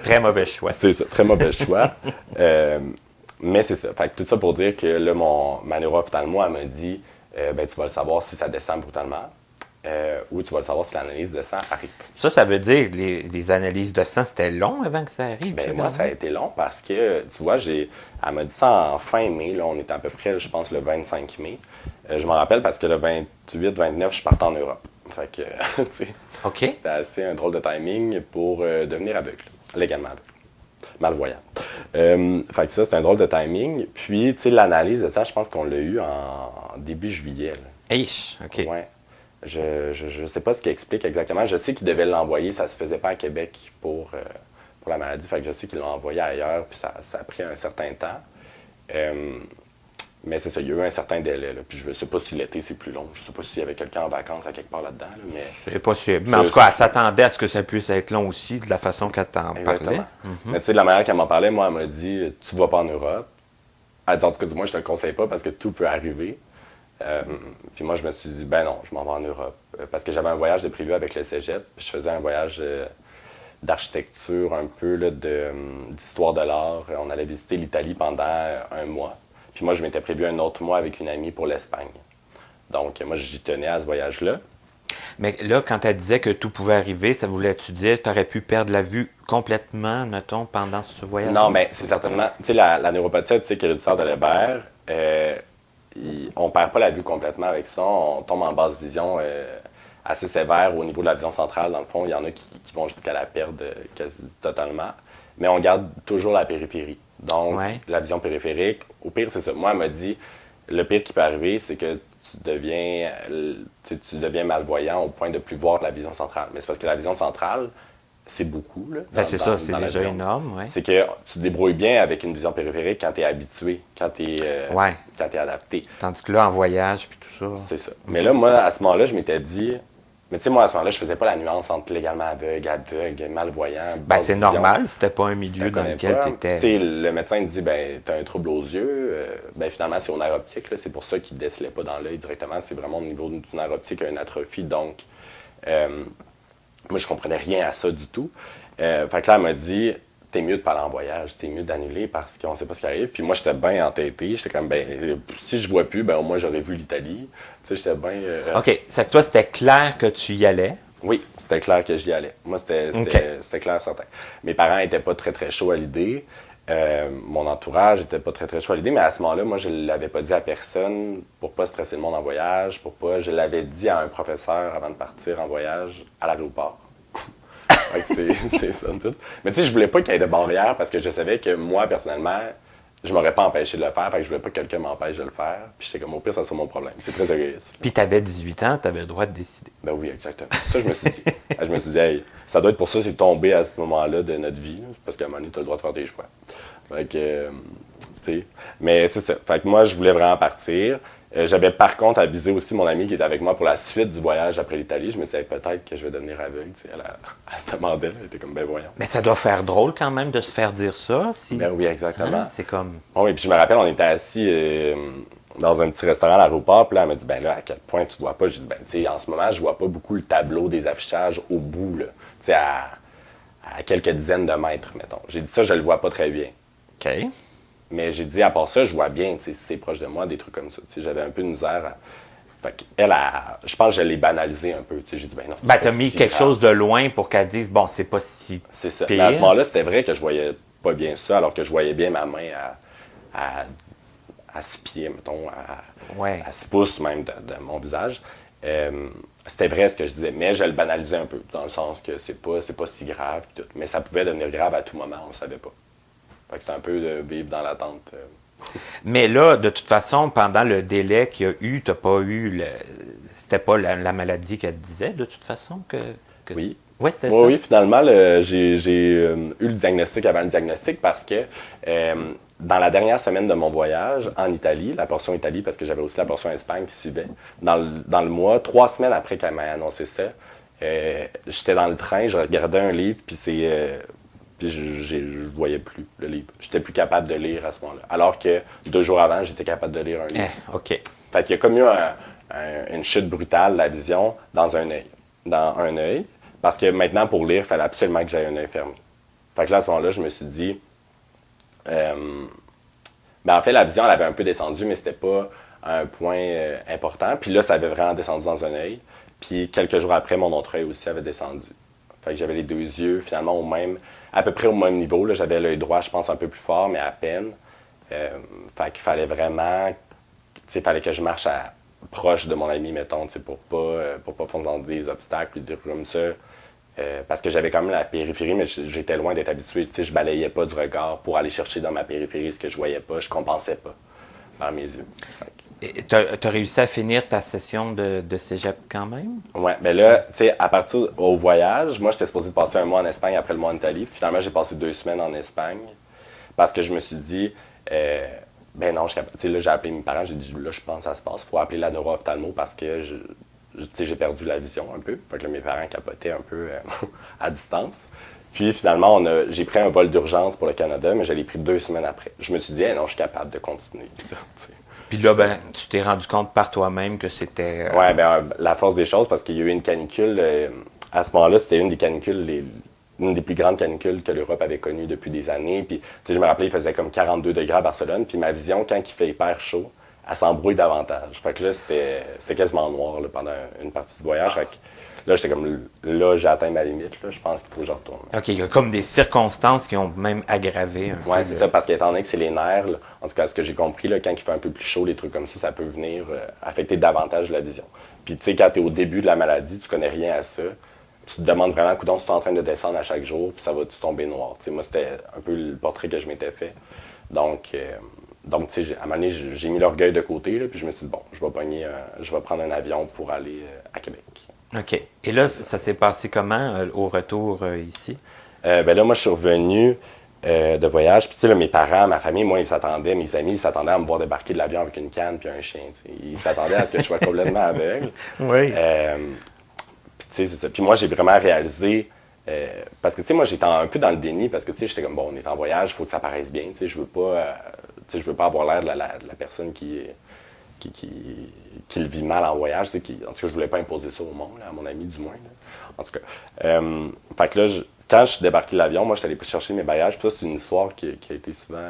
Très mauvais choix. C'est ça, très mauvais choix. Mais c'est ça. Fait que tout ça pour dire que là, ma neuro-ophtalmo, elle m'a dit, ben, tu vas le savoir si ça descend brutalement, ou tu vas le savoir si l'analyse de sang arrive. Ça veut dire que les analyses de sang, c'était long avant que ça arrive? Ben, moi, ça a été long parce que, tu vois, elle m'a dit ça en fin mai. Là, on était à peu près, je pense, le 25 mai. Je m'en rappelle parce que le 28-29, je partais en Europe. Fait que, tu sais, c'était assez un drôle de timing pour devenir aveugle, légalement aveugle, malvoyant. Fait que ça, c'est un drôle de timing. Puis, tu sais, l'analyse de ça, je pense qu'on l'a eu en début juillet. OK. Ouais. Je sais pas ce qui explique exactement. Je sais qu'ils devaient l'envoyer, ça se faisait pas à Québec pour la maladie. Fait que je sais qu'ils l'ont envoyé ailleurs, puis ça a pris un certain temps. Mais c'est ça, il y a eu un certain délai. Là. Puis je ne sais pas si l'été, c'est plus long. Je ne sais pas s'il y avait quelqu'un en vacances à quelque part là-dedans. Là, mais... C'est possible. Mais en tout cas, elle s'attendait à ce que ça puisse être long aussi, de la façon qu'elle t'en parlait. Mais tu sais, de la manière qu'elle m'en parlait, moi, elle m'a dit « Tu ne vas pas en Europe. » Elle dit « En tout cas, du moins, je te le conseille pas parce que tout peut arriver. » Puis moi, je me suis dit « Ben non, je m'en vais en Europe. » Parce que j'avais un voyage de prévu avec le cégep. Puis je faisais un voyage d'architecture, un peu là, d'histoire de l'art. On allait visiter l'Italie pendant un mois. Puis moi, je m'étais prévu un autre mois avec une amie pour l'Espagne. Donc, moi, j'y tenais à ce voyage-là. Mais là, quand elle disait que tout pouvait arriver, ça voulait-tu dire que tu aurais pu perdre la vue complètement, mettons, pendant ce voyage? Non, mais c'est certainement... Tu sais, la neuropathie optique héréditaire de Leber, on ne perd pas la vue complètement avec ça. On tombe en basse vision assez sévère au niveau de la vision centrale. Dans le fond, il y en a qui vont jusqu'à la perdre quasi totalement. Mais on garde toujours la périphérie. Donc, la vision périphérique, au pire, c'est ça. Moi, elle m'a dit, le pire qui peut arriver, c'est que tu deviens malvoyant au point de ne plus voir la vision centrale. Mais c'est parce que la vision centrale, c'est beaucoup. Là, c'est ça, c'est déjà énorme. Ouais. C'est que tu te débrouilles bien avec une vision périphérique quand tu es habitué, quand tu es adapté. Tandis que là, en voyage, puis tout ça... C'est ça. Mais là, moi, à ce moment-là, je m'étais dit... Mais tu sais, moi, à ce moment-là, je faisais pas la nuance entre légalement aveugle, malvoyant. Ben, c'est normal, c'était pas un milieu dans lequel tu étais. Tu sais, le médecin te dit, ben, t'as un trouble aux yeux. Ben, finalement, c'est au nerf optique, là. C'est pour ça qu'il ne décelait pas dans l'œil directement. C'est vraiment au niveau du nerf optique, une atrophie. Donc, moi, je comprenais rien à ça du tout. Fait que là, elle m'a dit, t'es mieux de pas aller en voyage, t'es mieux d'annuler parce qu'on sait pas ce qui arrive. Puis moi, j'étais bien entêté. J'étais comme, ben, si je vois plus, ben, au moins, j'aurais vu l'Italie. Tu sais, j'étais bien... OK. C'est que toi, c'était clair que tu y allais? Oui, c'était clair que j'y allais. Moi, c'était clair, certain. Mes parents n'étaient pas très, très chauds à l'idée. Mon entourage n'était pas très, très chaud à l'idée. Mais à ce moment-là, moi, je ne l'avais pas dit à personne pour pas stresser le monde en voyage, Je l'avais dit à un professeur avant de partir en voyage à l'aéroport. C'est ça tout. Mais tu sais, je voulais pas qu'il y ait de barrière parce que je savais que moi, personnellement, je m'aurais pas empêché de le faire. Fait que je voulais pas que quelqu'un m'empêche de le faire. Puis j'étais comme, au pire, ça sera mon problème. C'est très égoïste. Puis t'avais 18 ans, t'avais le droit de décider. Ben oui, exactement. Ça, je me suis dit. Je me suis dit, hey, ça doit être pour ça, c'est tombé à ce moment-là de notre vie. Là, parce qu'à un moment donné, t'as le droit de faire tes choix. Fait que, tu sais. Mais c'est ça. Fait que moi, je voulais vraiment partir. J'avais par contre avisé aussi mon ami qui était avec moi pour la suite du voyage après l'Italie. Je me disais peut-être que je vais devenir aveugle. Tu sais, elle se demandait, elle était comme ben voyons. Mais ça doit faire drôle quand même de se faire dire ça. Si... Ben oui, exactement. Hein? C'est comme... Bon, et puis je me rappelle, on était assis dans un petit restaurant à l'aéroport, puis là, elle m'a dit, ben là, à quel point tu vois pas? J'ai dit, ben tu sais, en ce moment, je vois pas beaucoup le tableau des affichages au bout, là. Tu sais, à quelques dizaines de mètres, mettons. J'ai dit ça, je le vois pas très bien. OK. Mais j'ai dit, à part ça, je vois bien, tu sais, si c'est proche de moi, des trucs comme ça. Tu sais, j'avais un peu de misère. Fait qu'elle, je pense que je l'ai banalisé un peu. Tu sais, j'ai dit, ben non. Ben, t'as mis quelque chose de loin pour qu'elle dise, bon, c'est pas si C'est ça. pire. Mais à ce moment-là, c'était vrai que je voyais pas bien ça, alors que je voyais bien ma main à 6 pieds, mettons, à 6 pouces même de mon visage. C'était vrai ce que je disais, mais je le banalisais un peu, dans le sens que c'est pas si grave. Tout. Mais ça pouvait devenir grave à tout moment, on ne savait pas. Fait que c'est un peu de vivre dans l'attente. Mais là, de toute façon, pendant le délai qu'il y a eu, t'as pas eu c'était pas la maladie qu'elle te disait, de toute façon? Oui. Oui, c'était Oui, ça? oui, finalement, j'ai eu le diagnostic avant le diagnostic parce que dans la dernière semaine de mon voyage en Italie, la portion Italie, parce que j'avais aussi la portion Espagne qui suivait, dans le mois, 3 semaines après qu'elle m'ait annoncé ça, j'étais dans le train, je regardais un livre, puis puis je voyais plus le livre. J'étais plus capable de lire à ce moment-là. Alors que 2 jours avant, j'étais capable de lire un livre. OK. Fait qu'il y a comme eu une chute brutale, la vision, dans un œil. Parce que maintenant, pour lire, il fallait absolument que j'aie un œil fermé. Fait que là, à ce moment-là, je me suis dit... ben en fait, la vision, elle avait un peu descendu, mais c'était pas un point important. Puis là, ça avait vraiment descendu dans un œil. Puis quelques jours après, mon autre œil aussi avait descendu. Fait que j'avais les 2 yeux, finalement, à peu près au même niveau. Là. J'avais l'œil droit, je pense, un peu plus fort, mais à peine. Fait qu'il fallait vraiment... Tu sais, il fallait que je marche proche de mon ami, mettons, tu sais, pour pas fondre dans des obstacles ou des trucs comme ça. Parce que j'avais quand même la périphérie, mais j'étais loin d'être habitué. Tu sais, je balayais pas du regard pour aller chercher dans ma périphérie ce que je voyais pas. Je compensais pas dans mes yeux. Tu as réussi à finir ta session de cégep quand même? Ouais, mais là, tu sais, à partir au voyage, moi, j'étais supposé passer 1 mois en Espagne après le mois en Italie. Finalement, j'ai passé 2 semaines en Espagne parce que je me suis dit, ben non, tu sais, là, j'ai appelé mes parents, j'ai dit, là, je pense que ça se passe. Il faut appeler la neuro-ophtalmo parce que tu sais, j'ai perdu la vision un peu. Fait que là, mes parents capotaient un peu à distance. Puis finalement, j'ai pris un vol d'urgence pour le Canada, mais je l'ai pris 2 semaines après. Je me suis dit, non, je suis capable de continuer. Puis là, ben, tu t'es rendu compte par toi-même que c'était... Ouais, ben la force des choses, parce qu'il y a eu une canicule. À ce moment-là, c'était une des canicules, une des plus grandes canicules que l'Europe avait connues depuis des années. Puis, tu sais, je me rappelais, il faisait comme 42 degrés à Barcelone. Puis ma vision, quand il fait hyper chaud, elle s'embrouille davantage. Fait que là, c'était quasiment noir là, pendant une partie du voyage. Fait que là, j'étais comme, là, j'ai atteint ma limite. Là, je pense qu'il faut que je retourne. OK, il y a comme des circonstances qui ont même aggravé un peu. Ouais, c'est ça, parce qu'étant donné que c'est les nerfs, là, en tout cas, ce que j'ai compris, là, quand il fait un peu plus chaud, les trucs comme ça peut venir affecter davantage la vision. Puis, tu sais, quand tu es au début de la maladie, tu connais rien à ça. Tu te demandes vraiment, coudonc, tu es en train de descendre à chaque jour, puis ça va-tu tomber noir? Tu sais, moi, c'était un peu le portrait que je m'étais fait. Donc, tu sais, à un moment donné, j'ai mis l'orgueil de côté, là, puis je me suis dit, bon, je vais prendre un avion pour aller à Québec. OK. Et là, ça s'est passé comment au retour ici? Ben là, moi, je suis revenu de voyage. Puis, tu sais, là, mes parents, ma famille, moi, mes amis, ils s'attendaient à me voir débarquer de l'avion avec une canne puis un chien. T'sais. Ils s'attendaient à ce que je sois complètement aveugle. Oui. Puis, tu sais, c'est ça. Puis moi, j'ai vraiment réalisé... parce que, tu sais, moi, j'étais un peu dans le déni parce que, tu sais, j'étais comme, bon, on est en voyage, il faut que ça paraisse bien. Tu sais, je veux pas avoir l'air de la personne qui le vit mal en voyage. En tout cas, je voulais pas imposer ça au monde, là, à mon ami du moins. Là. En tout cas. Fait que là, quand je suis débarqué de l'avion, moi, je suis allé chercher mes bagages. Puis ça, c'est une histoire qui a été souvent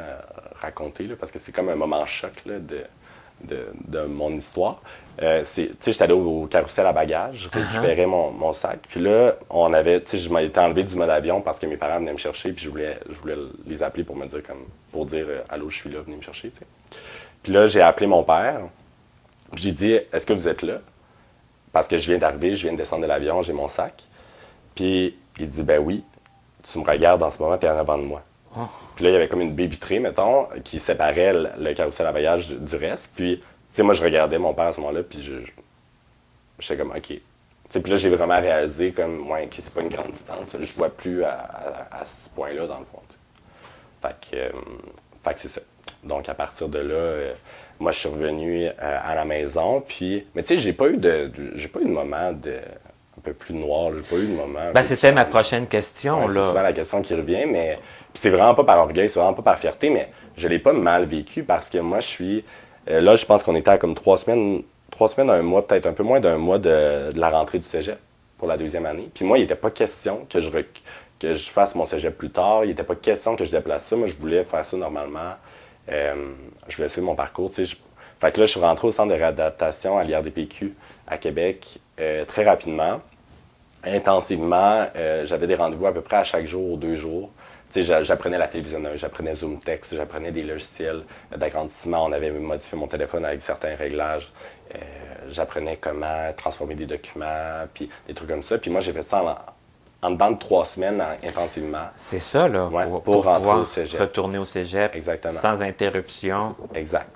racontée, là, parce que c'est comme un moment choc là, de mon histoire. Tu sais, j'étais allé au carrousel à bagages, je récupérais mon sac. Puis là, je m'étais enlevé du mode avion parce que mes parents venaient me chercher. Puis je voulais les appeler pour me dire, allô, je suis là, venez me chercher. T'sais. Puis là, j'ai appelé mon père. J'ai dit, est-ce que vous êtes là? Parce que je viens d'arriver, je viens de descendre de l'avion, j'ai mon sac. Puis il dit, ben oui, tu me regardes en ce moment, tu es en avant de moi. Oh. Puis là, il y avait comme une baie vitrée, mettons, qui séparait le carrousel à voyage du reste. Puis, tu sais, moi, je regardais mon père à ce moment-là, puis j'étais comme, OK. T'sais, puis là, j'ai vraiment réalisé comme, ouais, que c'est pas une grande distance. Là, je vois plus à ce point-là, dans le fond. Fait que c'est ça. Donc, à partir de là, moi, je suis revenu à la maison. Puis, mais tu sais, j'ai pas eu de moment un peu plus noir. J'ai pas eu de moment. Ben, c'était ma prochaine question, ouais, là. C'est souvent la question qui revient, mais puis c'est vraiment pas par orgueil, c'est vraiment pas par fierté, mais je l'ai pas mal vécu parce que moi, je suis. Là, je pense qu'on était à comme 3 semaines, un mois, peut-être un peu moins d'un mois de la rentrée du cégep pour la 2e année. Puis moi, il n'était pas question que je fasse mon cégep plus tard. Il n'était pas question que je déplace ça. Moi, je voulais faire ça normalement. Je voulais suivre mon parcours. Fait que là, je suis rentré au centre de réadaptation à l'IRDPQ à Québec très rapidement, intensivement. J'avais des rendez-vous à peu près à chaque jour ou 2 jours. J'apprenais la télévisionneuse, j'apprenais Zoom Text, j'apprenais des logiciels d'agrandissement. On avait modifié mon téléphone avec certains réglages. J'apprenais comment transformer des documents, puis des trucs comme ça. Puis moi, j'ai fait ça en dedans de 3 semaines intensivement. C'est ça, là, Ouais, pour rentrer pouvoir au cégep. retourner au cégep. Exactement. Sans interruption. Exact.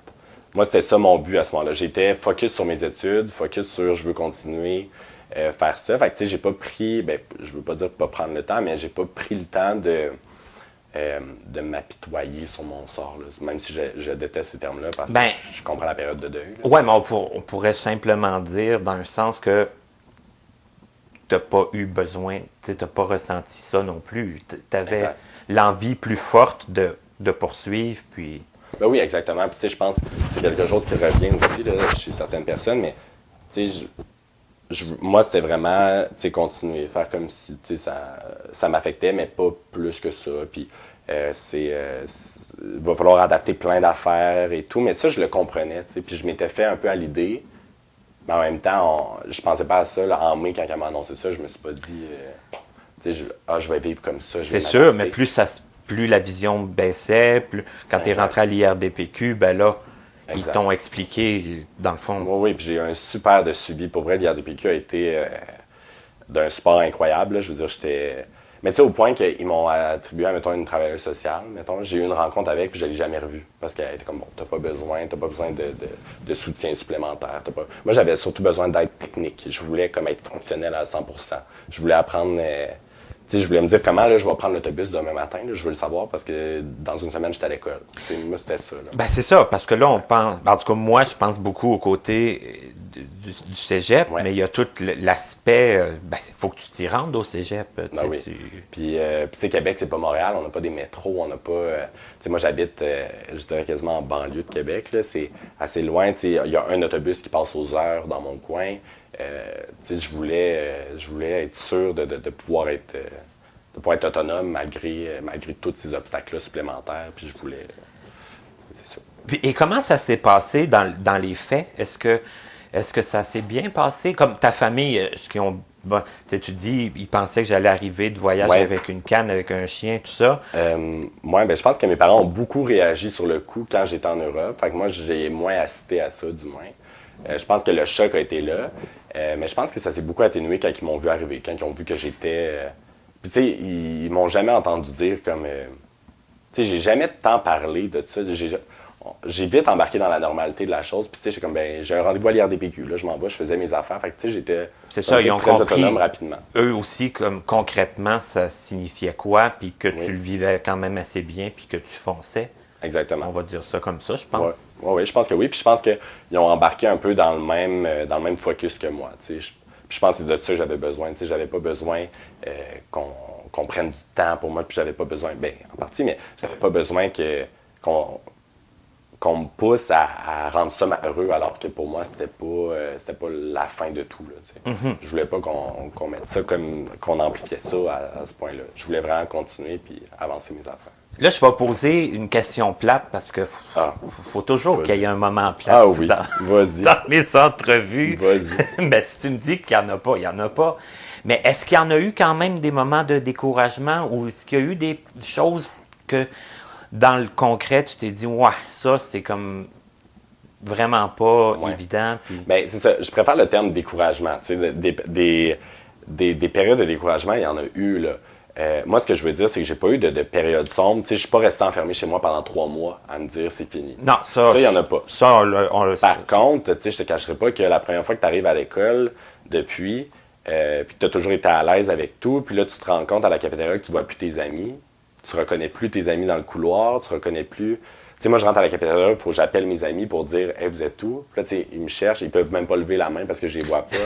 Moi, c'était ça mon but à ce moment-là. J'étais focus sur mes études, focus sur je veux continuer faire ça. Fait que tu sais, j'ai pas pris, je veux pas dire pas prendre le temps, mais j'ai pas pris le temps de m'apitoyer sur mon sort, là. Même si je déteste ces termes-là parce que je comprends la période de deuil. Oui, mais on pourrait simplement dire dans le sens que tu n'as pas eu besoin, tu n'as pas ressenti ça non plus. Tu avais l'envie plus forte de poursuivre, puis... Ben oui, exactement. Puis tu sais, je pense que c'est quelque chose qui revient aussi là, chez certaines personnes, mais tu sais, moi, c'était vraiment, tu sais, continuer, faire comme si, tu sais, ça m'affectait, mais pas plus que ça. Puis, il va falloir adapter plein d'affaires et tout, mais ça, je le comprenais, tu sais. Puis, je m'étais fait un peu à l'idée, mais en même temps, je pensais pas à ça, là, en mai, quand elle m'a annoncé ça, je me suis pas dit, tu sais, je vais vivre comme ça. C'est sûr, mais plus la vision baissait, quand tu es rentré à l'IRDPQ, ben là, ils t'ont expliqué, dans le fond. Oui, puis j'ai eu un super de suivi. Pour vrai, l'IRDPQ a été d'un support incroyable. Là. Je veux dire, j'étais... Mais tu sais, au point qu'ils m'ont attribué, mettons, une travailleuse sociale. Mettons, j'ai eu une rencontre avec, puis je ne l'ai jamais revue. Parce qu'elle était comme, bon, t'as pas besoin de soutien supplémentaire. Moi, j'avais surtout besoin d'aide technique. Je voulais comme être fonctionnel à 100%. Je voulais apprendre... je voulais me dire comment là, je vais prendre l'autobus demain matin. Là, je veux le savoir parce que dans une semaine, j'étais à l'école. Moi, c'était ça. Là. Ben, c'est ça, parce que là, on pense... En tout cas, moi, je pense beaucoup au côté du cégep, mais il y a tout l'aspect... il faut que tu t'y rendes au cégep. Oui. Puis, tu sais, Québec, c'est pas Montréal. On n'a pas des métros. On n'a pas... moi, j'habite, je dirais quasiment en banlieue de Québec. Là, c'est assez loin. Il y a un autobus qui passe aux heures dans mon coin. Je voulais être sûr de pouvoir être autonome malgré tous ces obstacles-là supplémentaires. Puis je voulais... c'est ça. Et comment ça s'est passé dans les faits? Est-ce que ça s'est bien passé? Comme ta famille, tu dis, ils pensaient que j'allais arriver de voyage avec une canne, avec un chien, tout ça. Moi, je pense que mes parents ont beaucoup réagi sur le coup quand j'étais en Europe. Fait que moi, j'ai moins assisté à ça, du moins. Je pense que le choc a été là. Mais je pense que ça s'est beaucoup atténué quand ils m'ont vu arriver, quand ils ont vu que j'étais... Puis tu sais, ils m'ont jamais entendu dire comme... tu sais, j'ai jamais tant parlé de ça. J'ai vite embarqué dans la normalité de la chose. Puis tu sais, j'ai comme, j'ai un rendez-vous à l'IRDPQ. Là, je m'en vais, je faisais mes affaires. Fait que tu sais, j'étais ils ont très compris, autonome rapidement. Eux aussi, comme concrètement, ça signifiait quoi, puis que tu le vivais quand même assez bien, puis que tu fonçais. Exactement. On va dire ça comme ça, je pense. Oui, je pense que oui. Puis je pense qu'ils ont embarqué un peu dans le même focus que moi. Je pense que c'est de ça que j'avais besoin. J'avais pas besoin qu'on prenne du temps pour moi. Puis j'avais pas besoin, en partie, mais j'avais pas besoin qu'on me pousse à rendre ça malheureux, alors que pour moi, c'était pas la fin de tout. Là, Je voulais pas qu'on mette ça comme qu'on amplifiait ça à ce point-là. Je voulais vraiment continuer puis avancer mes affaires. Là, je vais poser une question plate parce que faut toujours qu'il y ait un moment plate dans mes entrevues. Vas-y. Mais si tu me dis qu'il n'y en a pas, il n'y en a pas. Mais est-ce qu'il y en a eu quand même des moments de découragement ou est-ce qu'il y a eu des choses que dans le concret, tu t'es dit, ça, c'est comme vraiment pas évident. Puis... c'est ça. Je préfère le terme découragement. Des périodes de découragement, il y en a eu, là. Moi, ce que je veux dire, c'est que j'ai pas eu de période sombre. Je suis pas resté enfermé chez moi pendant 3 mois à me dire c'est fini. Non, ça, il y en a pas. Ça, Par contre, je te cacherai pas que la première fois que tu arrives à l'école, depuis, puis que tu as toujours été à l'aise avec tout, puis là, tu te rends compte à la cafétéria que tu vois plus tes amis, tu reconnais plus tes amis dans le couloir, tu reconnais plus... sais, moi, je rentre à la cafétéria, il faut que j'appelle mes amis pour dire « Hey, vous êtes où? » Puis là, tu sais, ils me cherchent, ils peuvent même pas lever la main parce que je les vois pas.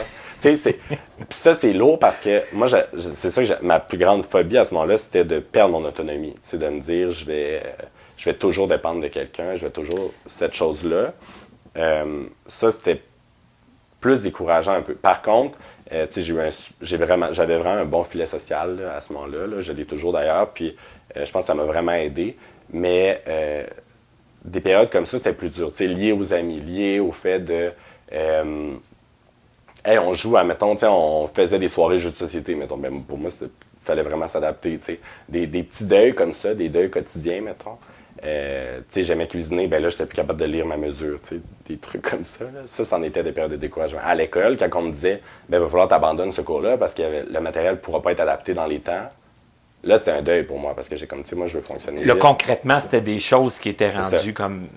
Tu sais, puis ça, c'est lourd parce que moi, c'est ça que ma plus grande phobie à ce moment-là, c'était de perdre mon autonomie. C'est de me dire, je vais toujours dépendre de quelqu'un, je vais toujours cette chose-là. Ça, c'était plus décourageant un peu. Par contre, tu sais, j'avais vraiment un bon filet social là, à ce moment-là. Là. Je l'ai toujours d'ailleurs, puis je pense que ça m'a vraiment aidé. Mais des périodes comme ça, c'était plus dur. Tu sais, lié aux amis, lié au fait de... hey, on joue à, mettons, on faisait des soirées jeux de société, mettons. Ben, pour moi, il fallait vraiment s'adapter, tu sais. Des petits deuils comme ça, des deuils quotidiens, mettons. Tu sais, j'aimais cuisiner, ben là, j'étais plus capable de lire ma mesure, tu sais, des trucs comme ça. Là. Ça, c'en était des périodes de découragement. À l'école, quand on me disait, ben, il va falloir t'abandonner ce cours-là parce que le matériel ne pourra pas être adapté dans les temps. Là, c'était un deuil pour moi parce que j'ai comme, tu sais, moi, je veux fonctionner. Là, vite. concrètement, c'était des choses qui étaient rendues comme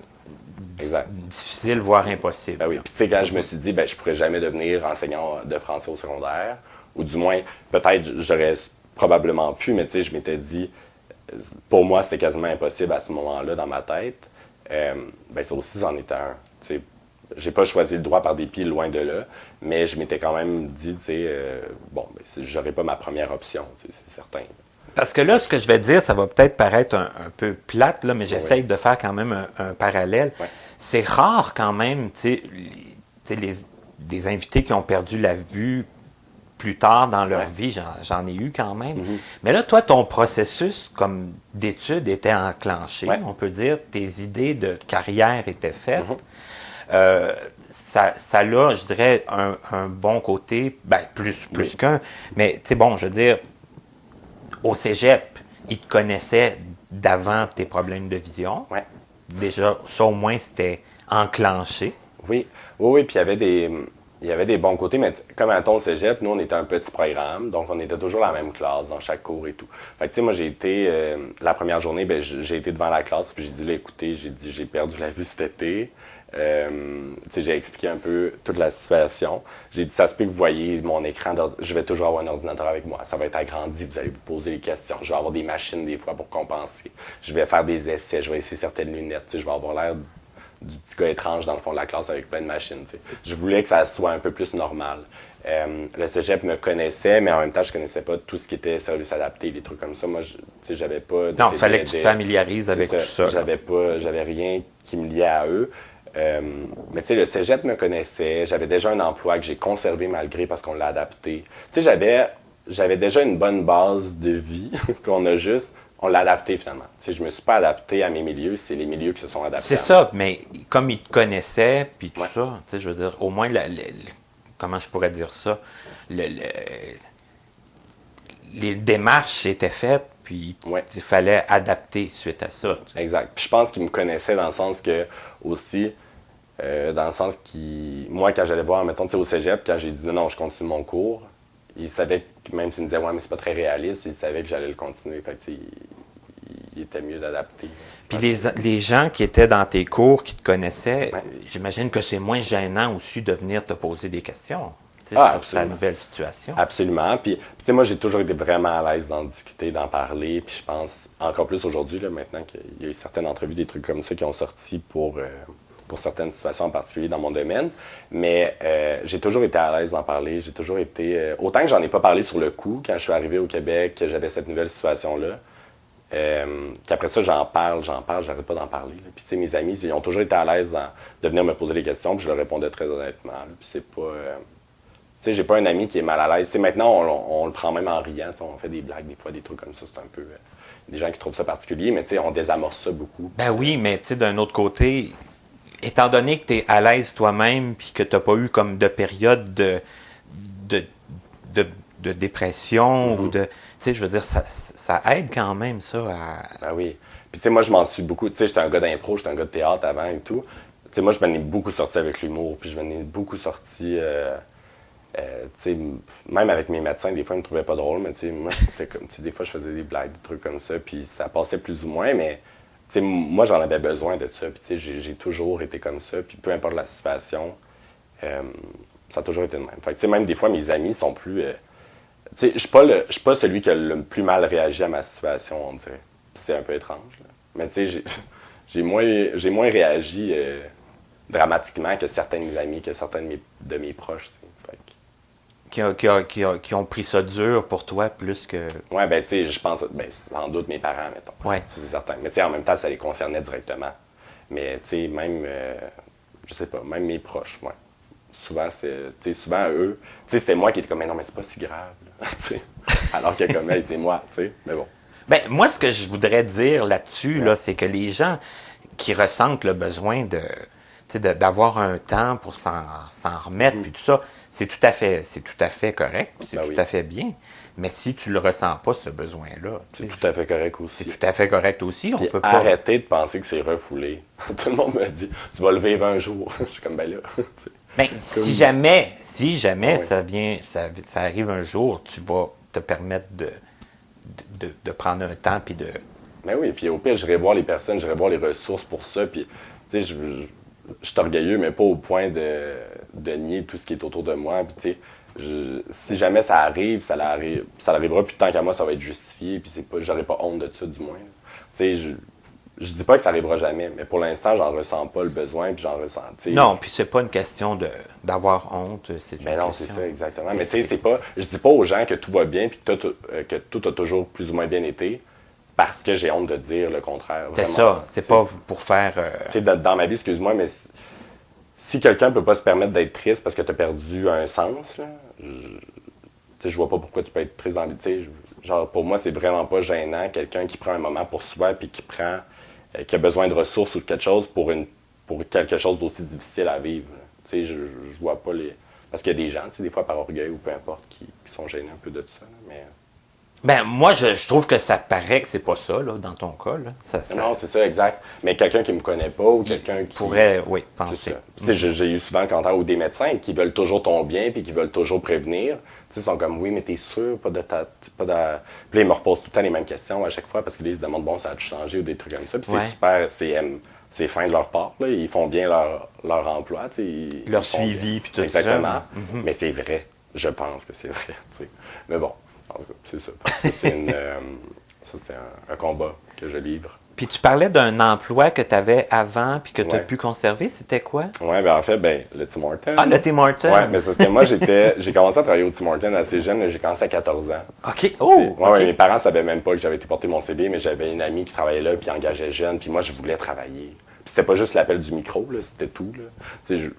difficiles, voire impossibles. Ben oui. Puis, tu sais, quand je me suis dit, ben, je pourrais jamais devenir enseignant de français au secondaire, ou du moins, peut-être, j'aurais probablement pu, mais tu sais, je m'étais dit, pour moi, c'était quasiment impossible à ce moment-là dans ma tête. Ben, ça aussi, c'en était un. Tu sais, j'ai pas choisi le droit par dépit, loin de là, mais je m'étais quand même dit, tu sais, bon, ben, j'aurais pas ma première option, tu sais, c'est certain. Parce que là, ce que je vais dire, ça va peut-être paraître un peu plate, là, mais j'essaye de faire quand même un parallèle. Ouais. C'est rare quand même, tu sais, des invités qui ont perdu la vue plus tard dans leur vie, j'en ai eu quand même. Mm-hmm. Mais là, toi, ton processus comme d'études était enclenché, Ouais. on peut dire, tes idées de carrière étaient faites. Mm-hmm. Ça a, je dirais, un bon côté, ben, plus qu'un. Mais, tu sais, bon, je veux dire, au cégep, ils te connaissaient d'avant tes problèmes de vision. Ouais. Déjà, ça au moins, c'était enclenché. Oui, puis il y avait des bons côtés, mais comme à ton cégep, nous, on était un petit programme, donc on était toujours la même classe dans chaque cours et tout. Fait que, tu sais, moi, j'ai été, la première journée, ben, j'ai été devant la classe, puis j'ai dit, là, écoutez, j'ai perdu la vue cet été. Tu sais, j'ai expliqué un peu toute la situation. J'ai dit, ça se peut que vous voyez mon écran, je vais toujours avoir un ordinateur avec moi. Ça va être agrandi, vous allez vous poser des questions. Je vais avoir des machines des fois pour compenser. Je vais faire des essais, je vais essayer certaines lunettes. Tu sais, je vais avoir l'air du petit gars étrange dans le fond de la classe avec plein de machines. Tu sais. Je voulais que ça soit un peu plus normal. Le cégep me connaissait, mais en même temps, je connaissais pas tout ce qui était service adapté, les trucs comme ça. Moi, tu sais, j'avais pas... Non, il fallait que tu te familiarises avec tout ça. J'avais rien qui me liait à eux. Mais tu sais, le cégep me connaissait. J'avais déjà un emploi que j'ai conservé malgré parce qu'on l'a adapté. Tu sais, j'avais déjà une bonne base de vie on l'a adapté finalement. Tu sais, je me suis pas adapté à mes milieux, c'est les milieux qui se sont adaptés. C'est ça, mais comme ils te connaissaient, puis tout ça, tu sais, je veux dire, au moins, comment je pourrais dire ça, les démarches étaient faites, puis il fallait adapter suite à ça. Tu sais. Exact. Puis je pense qu'ils me connaissaient dans le sens que, aussi, moi, quand j'allais voir, mettons, tu sais, au cégep, quand j'ai dit non, je continue mon cours, ils savaient que même s'ils me disaient, ouais, mais c'est pas très réaliste, ils savaient que j'allais le continuer. Fait que, il était mieux d'adapter. Puis les gens qui étaient dans tes cours, qui te connaissaient, j'imagine que c'est moins gênant aussi de venir te poser des questions. Sur ta nouvelle situation. Absolument. Puis tu sais, moi, j'ai toujours été vraiment à l'aise d'en discuter, d'en parler. Puis je pense, encore plus aujourd'hui, là, maintenant qu'il y a eu certaines entrevues, des trucs comme ça qui ont sorti pour certaines situations en particulier dans mon domaine. Mais j'ai toujours été à l'aise d'en parler. J'ai toujours été... autant que j'en ai pas parlé sur le coup, quand je suis arrivé au Québec, que j'avais cette nouvelle situation-là, qu'après ça, j'arrête pas d'en parler. Là. Puis tu sais, mes amis, ils ont toujours été à l'aise de venir me poser des questions, puis je leur répondais très honnêtement. Là. Puis c'est pas... Tu sais, j'ai pas un ami qui est mal à l'aise. T'sais, maintenant, on le prend même en riant. On fait des blagues, des fois, des trucs comme ça. C'est un peu... des gens qui trouvent ça particulier, mais tu sais, on désamorce ça beaucoup. Ben oui, mais tu sais, d'un autre côté, étant donné que tu es à l'aise toi-même puis que tu n'as pas eu comme de période de dépression ou de... Tu sais, je veux dire, ça aide quand même, ça, à... Ben oui. Puis tu sais, moi, je m'en suis beaucoup... Tu sais, j'étais un gars d'impro, j'étais un gars de théâtre avant et tout. Tu sais, moi, je venais beaucoup sorti avec l'humour, puis je venais beaucoup sorti... tu sais, même avec mes médecins, des fois, ils me trouvaient pas drôle, mais tu sais, moi, c'était comme... Tu sais, des fois, je faisais des blagues, des trucs comme ça, puis ça passait plus ou moins, mais... Tu sais, moi, j'en avais besoin de ça, puis tu sais, j'ai toujours été comme ça, puis peu importe la situation, ça a toujours été le même. Fait que, tu sais, même des fois, mes amis sont plus... tu sais, je suis pas celui qui a le plus mal réagi à ma situation, on dirait. Puis c'est un peu étrange, là. Mais tu sais, j'ai moins réagi dramatiquement que certains de mes amis, que certains de mes proches. Fait Qui ont pris ça dur pour toi plus que... ouais, ben, tu sais, je pense, ben, sans doute mes parents, mettons. Ouais. C'est certain. Mais, tu sais, en même temps, ça les concernait directement. Mais, tu sais, même, je sais pas, même mes proches, ouais. Souvent, souvent, eux, tu sais, c'était moi qui étais comme, mais non, mais c'est pas si grave, là. Tu sais. Alors que, comme elle, c'est moi, tu sais. Mais bon. Ben, moi, ce que je voudrais dire là-dessus, là, c'est que les gens qui ressentent le besoin d'avoir un temps pour s'en remettre, puis tout ça, c'est tout à fait correct, c'est tout à fait bien. Mais si tu le ressens pas, ce besoin-là, c'est tout à fait correct aussi. C'est tout à fait correct aussi. On puis peut pas arrêter de penser que c'est refoulé. Tout le monde me dit, tu vas le vivre un jour. Je suis comme, ben là. Ben, si jamais ça arrive un jour, tu vas te permettre de prendre un temps puis de... Ben oui, puis au pire, j'irai voir les personnes, j'irai voir les ressources pour ça, puis tu sais, je suis orgueilleux, mais pas au point de nier tout ce qui est autour de moi, puis tu sais, si jamais ça arrive, ça l'arrivera, puis tant qu'à moi, ça va être justifié, puis j'aurai pas honte de ça, du moins. Tu sais, je dis pas que ça arrivera jamais, mais pour l'instant, j'en ressens pas le besoin, puis j'en ressens, tu sais. Non, puis c'est pas une question d'avoir honte, c'est une ben non, question... c'est ça, exactement. Mais tu sais, je dis pas aux gens que tout va bien, puis que tout a toujours plus ou moins bien été, parce que j'ai honte de dire le contraire. C'est ça, c'est pas pour faire... Tu sais, dans ma vie, excuse-moi, mais si quelqu'un peut pas se permettre d'être triste parce que tu as perdu un sens, là, je vois pas pourquoi tu peux être triste dans la vie. Genre, pour moi, c'est vraiment pas gênant, quelqu'un qui prend un moment pour soi puis qui a besoin de ressources ou de quelque chose pour quelque chose d'aussi difficile à vivre. Tu sais, je vois pas les... Parce qu'il y a des gens, tu sais, des fois par orgueil ou peu importe, qui sont gênés un peu de ça, là, mais... Ben, moi, je trouve que ça paraît que c'est pas ça, là, dans ton cas. Là. Non, c'est ça, exact. Mais quelqu'un qui me connaît pas ou quelqu'un qui... pourrait, oui, penser. Tu sais, j'ai eu souvent le commentaire ou des médecins qui veulent toujours ton bien puis qui veulent toujours prévenir. Tu sais, ils sont comme, oui, mais t'es sûr, pas de... Puis là, ils me reposent tout le temps les mêmes questions à chaque fois parce qu'ils se demandent, bon, ça a changé ou des trucs comme ça. Puis c'est super, c'est fin de leur part, là. Ils font bien leur emploi, tu sais. Leur suivi, puis tout ça. Exactement. Mais c'est vrai. Je pense que c'est vrai, tu sais. Mais bon. En tout cas, c'est ça. Ça, c'est un combat que je livre. Puis tu parlais d'un emploi que tu avais avant puis que tu as pu conserver. C'était quoi? Oui, ben en fait, le Tim Hortons. Ah, le Tim Hortons? Oui, mais c'est parce que moi, j'ai commencé à travailler au Tim Hortons assez jeune. J'ai commencé à 14 ans. OK. Oh! Ouais, mes parents ne savaient même pas que j'avais été porter mon CV, mais j'avais une amie qui travaillait là puis engageait jeune. Puis moi, je voulais travailler. Puis c'était pas juste l'appel du micro, là, c'était tout. Là. Tu sais,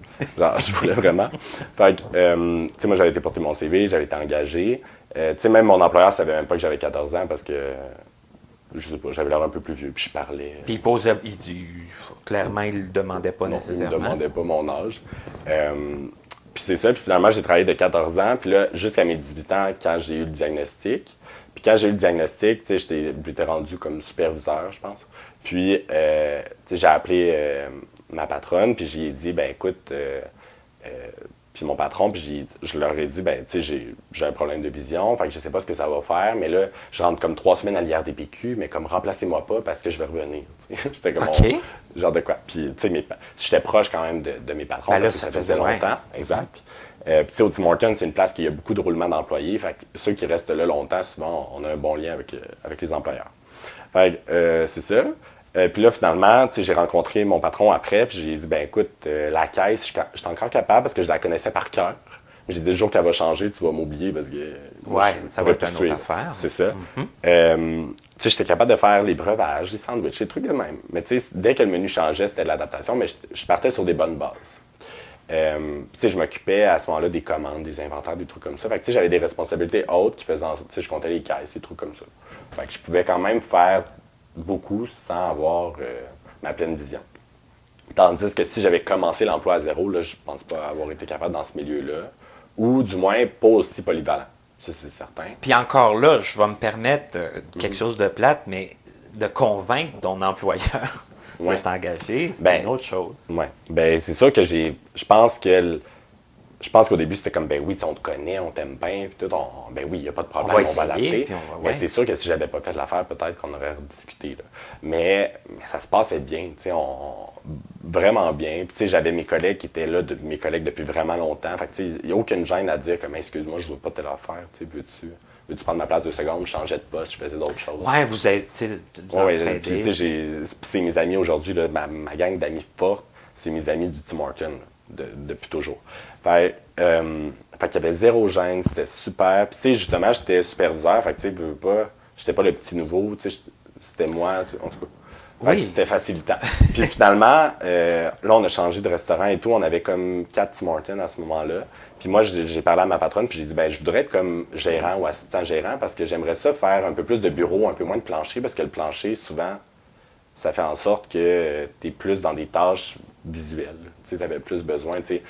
je voulais vraiment. Fait que, tu sais, moi, j'avais été porter mon CV, j'avais été engagé. Tu sais, même mon employeur savait même pas que j'avais 14 ans parce que, je sais pas, j'avais l'air un peu plus vieux, puis je parlais. Puis clairement, il le demandait pas nécessairement. Il me demandait pas mon âge. Puis c'est ça, puis finalement, j'ai travaillé de 14 ans, puis là, jusqu'à mes 18 ans, quand j'ai eu le diagnostic. Puis quand j'ai eu le diagnostic, tu sais, j'étais rendu comme superviseur, je pense. Puis, tu sais, j'ai appelé ma patronne, puis j'ai dit, ben écoute... Puis mon patron, puis je leur ai dit, ben tu sais, j'ai un problème de vision, fait que je sais pas ce que ça va faire, mais là, je rentre comme 3 semaines à l'IRDPQ, mais comme remplacez-moi pas parce que je vais revenir. J'étais comme, genre de quoi? Puis tu sais, j'étais proche quand même de mes patrons, ben là, parce que ça faisait longtemps. Exact. Puis tu sais, au Tim Hortons, c'est une place qui a beaucoup de roulement d'employés, fait que ceux qui restent là longtemps, souvent, on a un bon lien avec les employeurs. Fait que c'est ça. Puis là, finalement, j'ai rencontré mon patron après, puis j'ai dit, ben écoute, la caisse, je suis encore capable parce que je la connaissais par cœur. Mais j'ai dit, le jour qu'elle va changer, tu vas m'oublier parce que... Ouais, ça va être une autre affaire. C'est ça. Tu sais, j'étais capable de faire les breuvages, les sandwichs, les trucs de même. Mais tu sais, dès que le menu changeait, c'était de l'adaptation, mais je partais sur des bonnes bases. Tu sais, je m'occupais à ce moment-là des commandes, des inventaires, des trucs comme ça. Fait que tu sais, j'avais des responsabilités hautes qui faisaient en sorte, tu sais, je comptais les caisses, des trucs comme ça. Fait que je pouvais quand même faire beaucoup sans avoir ma pleine vision. Tandis que si j'avais commencé l'emploi à zéro, là, je pense pas avoir été capable dans ce milieu-là, ou du moins pas aussi polyvalent. Ça, c'est certain. Puis encore là, je vais me permettre quelque chose de plate, mais de convaincre ton employeur de t'engager, c'est une autre chose. Oui. Ben, c'est sûr que je pense qu'au début, c'était comme, ben oui, on te connaît, on t'aime bien, puis tout, ben oui, il n'y a pas de problème, on va l'adapter. Mais c'est sûr que si j'avais pas fait l'affaire, peut-être qu'on aurait rediscuté. Là. Mais ça se passait bien, tu sais, vraiment bien. Puis tu sais, j'avais mes collègues qui étaient là, mes collègues depuis vraiment longtemps. Fait que tu sais, il n'y a aucune gêne à dire comme, excuse-moi, je veux pas telle affaire, tu sais, veux-tu prendre ma place 2 secondes? Je changeais de poste, je faisais d'autres choses. Ouais, vous êtes, tu sais, vous Ouais, entraidez. puis tu sais, c'est mes amis aujourd'hui, là, ma gang d'amis forts, c'est mes amis du Tim Hortons, là, depuis toujours. Fait qu'il y avait zéro gêne, c'était super. Puis tu sais, justement, j'étais superviseur, fait que tu sais, veux pas, j'étais pas le petit nouveau, tu sais, c'était moi, en tout cas. Fait que c'était facilitant. Puis finalement, là, on a changé de restaurant et tout. On avait comme 4 Tim Hortons à ce moment-là. Puis moi, j'ai parlé à ma patronne, puis j'ai dit, ben, je voudrais être comme gérant ou assistant gérant parce que j'aimerais ça faire un peu plus de bureau, un peu moins de plancher, parce que le plancher, souvent, ça fait en sorte que tu es plus dans des tâches visuelles. Tu sais, avais plus besoin, tu sais.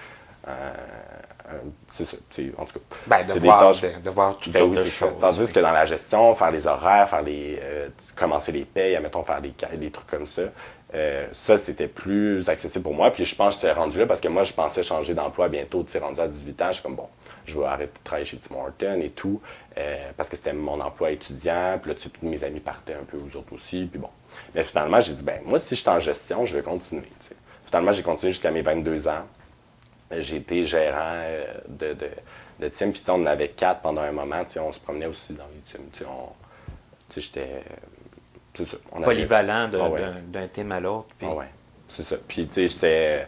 C'est ça, en tout cas. Ben, de voir toutes sortes de choses. Tandis que dans la gestion, faire les horaires, commencer les payes, mettons, faire des trucs comme ça, ça, c'était plus accessible pour moi. Puis je pense que j'étais rendu là parce que moi, je pensais changer d'emploi bientôt. Tu sais, rendu à 18 ans, je suis comme, bon, je vais arrêter de travailler chez Tim Hortons et tout, parce que c'était mon emploi étudiant. Puis là, tu sais, tous mes amis partaient un peu, aux autres aussi. Puis bon. Mais finalement, j'ai dit, ben moi, si je suis en gestion, je vais continuer. Tu sais. Finalement, j'ai continué jusqu'à mes 22 ans. J'ai été gérant de team, puis on en avait 4 pendant un moment, on se promenait aussi dans les teams. J'étais... C'est ça. Polyvalent d'un team à l'autre. Puis... ouais, c'est ça. Puis, tu sais,